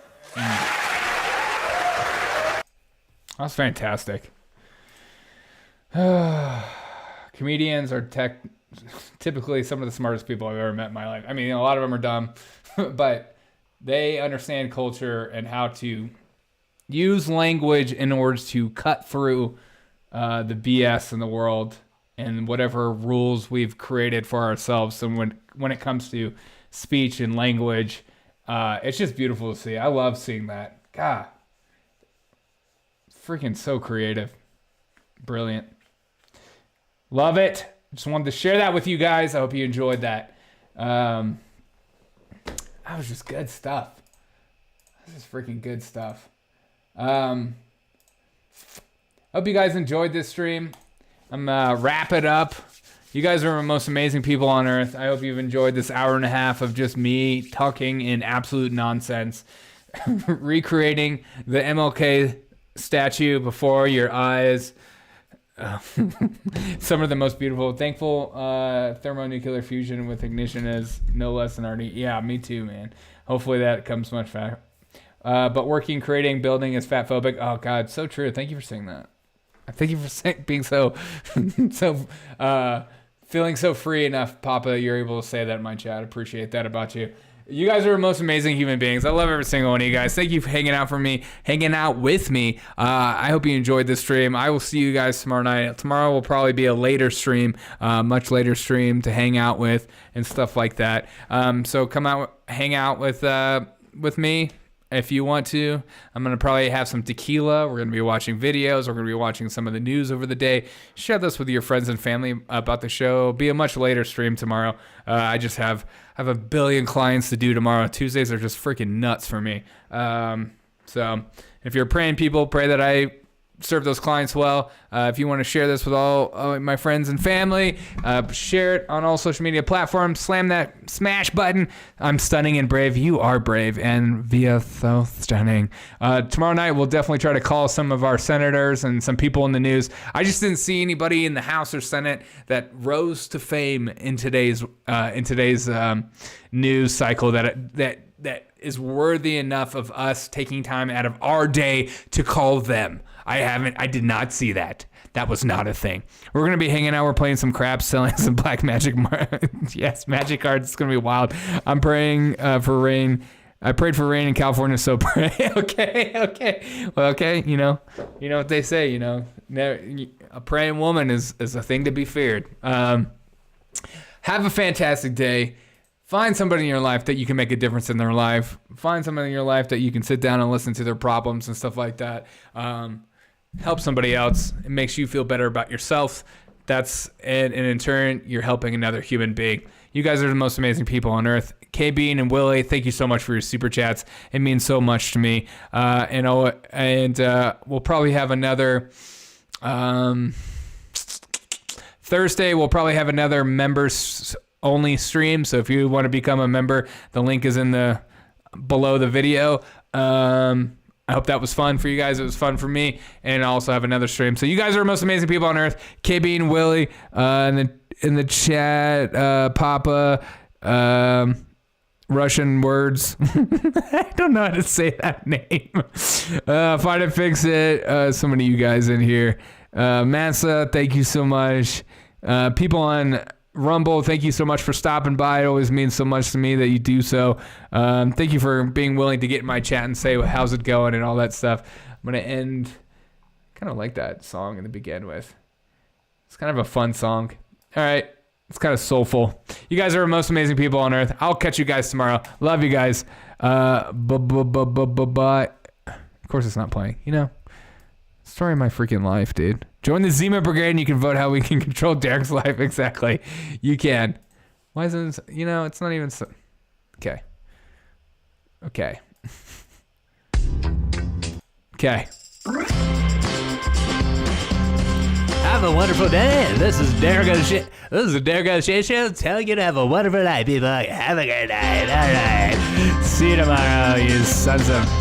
That's fantastic. Comedians are typically some of the smartest people I've ever met in my life. I mean, a lot of them are dumb, but they understand culture and how to use language in order to cut through the BS in the world and whatever rules we've created for ourselves. So when it comes to speech and language, it's just beautiful to see. I love seeing that. God, freaking so creative. Brilliant. Love it. Just wanted to share that with you guys. I hope you enjoyed that. That was just good stuff. This is freaking good stuff. Hope you guys enjoyed this stream. I'm wrap it up. You guys are the most amazing people on earth. I hope you've enjoyed this hour and a half of just me talking in absolute nonsense, recreating the MLK statue before your eyes. Some of the most beautiful. Thankful thermonuclear fusion with ignition is no less than RD. Yeah, me too, man. Hopefully that comes much faster. But working, creating, building is fat phobic. Oh God, so true. Thank you for saying that. Thank you for being so, feeling so free enough, Papa. You're able to say that in my chat. Appreciate that about you. You guys are the most amazing human beings. I love every single one of you guys. Thank you for hanging out with me. I hope you enjoyed this stream. I will see you guys tomorrow night. Tomorrow will probably be a later stream, much later stream to hang out with and stuff like that. So come out, hang out with me. If you want to, I'm going to probably have some tequila. We're going to be watching videos. We're going to be watching some of the news over the day. Share this with your friends and family about the show. It'll be a much later stream tomorrow. I just have a billion clients to do tomorrow. Tuesdays are just freaking nuts for me. So if you're praying people, pray that I serve those clients well. If you want to share this with all my friends and family, share it on all social media platforms. Slam that smash button. I'm stunning and brave. You are brave and via so stunning. Tomorrow night we'll definitely try to call some of our senators and some people in the news. I just didn't see anybody in the House or Senate that rose to fame in today's news cycle that is worthy enough of us taking time out of our day to call them. I did not see that. That was not a thing. We're going to be hanging out. We're playing some craps, selling some black magic. Yes, magic cards. It's going to be wild. I'm praying for rain. I prayed for rain in California, so pray. Okay. Well, okay. You know what they say, a praying woman is a thing to be feared. Have a fantastic day. Find somebody in your life that you can make a difference in their life. Find somebody in your life that you can sit down and listen to their problems and stuff like that. Help somebody else. It makes you feel better about yourself. And in turn, you're helping another human being. You guys are the most amazing people on earth. KB and Willie, thank you so much for your super chats. It means so much to me. And we'll probably have another Thursday. We'll probably have another members only stream. So if you want to become a member, the link is below the video. I hope that was fun for you guys. It was fun for me. And I also have another stream. So you guys are the most amazing people on earth. KB and Willie in the chat, Papa, Russian words. I don't know how to say that name. Find it, fix it. So many of you guys in here. Massa, thank you so much. People on Rumble, thank you so much for stopping by. It always means so much to me that you do so. Thank you for being willing to get in my chat and say how's it going and all that stuff. I'm going to end kind of like that song to begin with. It's kind of a fun song. All right. It's kind of soulful. You guys are the most amazing people on earth. I'll catch you guys tomorrow. Love you guys. Bye. Of course it's not playing. Story of my freaking life, dude. Join the Zima Brigade and you can vote how we can control Derek's life. Exactly. You can. Why isn't it, it's not even so. Okay. Okay. Have a wonderful day. This is Derek O'Shea Show. Telling you to have a wonderful night, people. Have a good night. All right. See you tomorrow, you sons of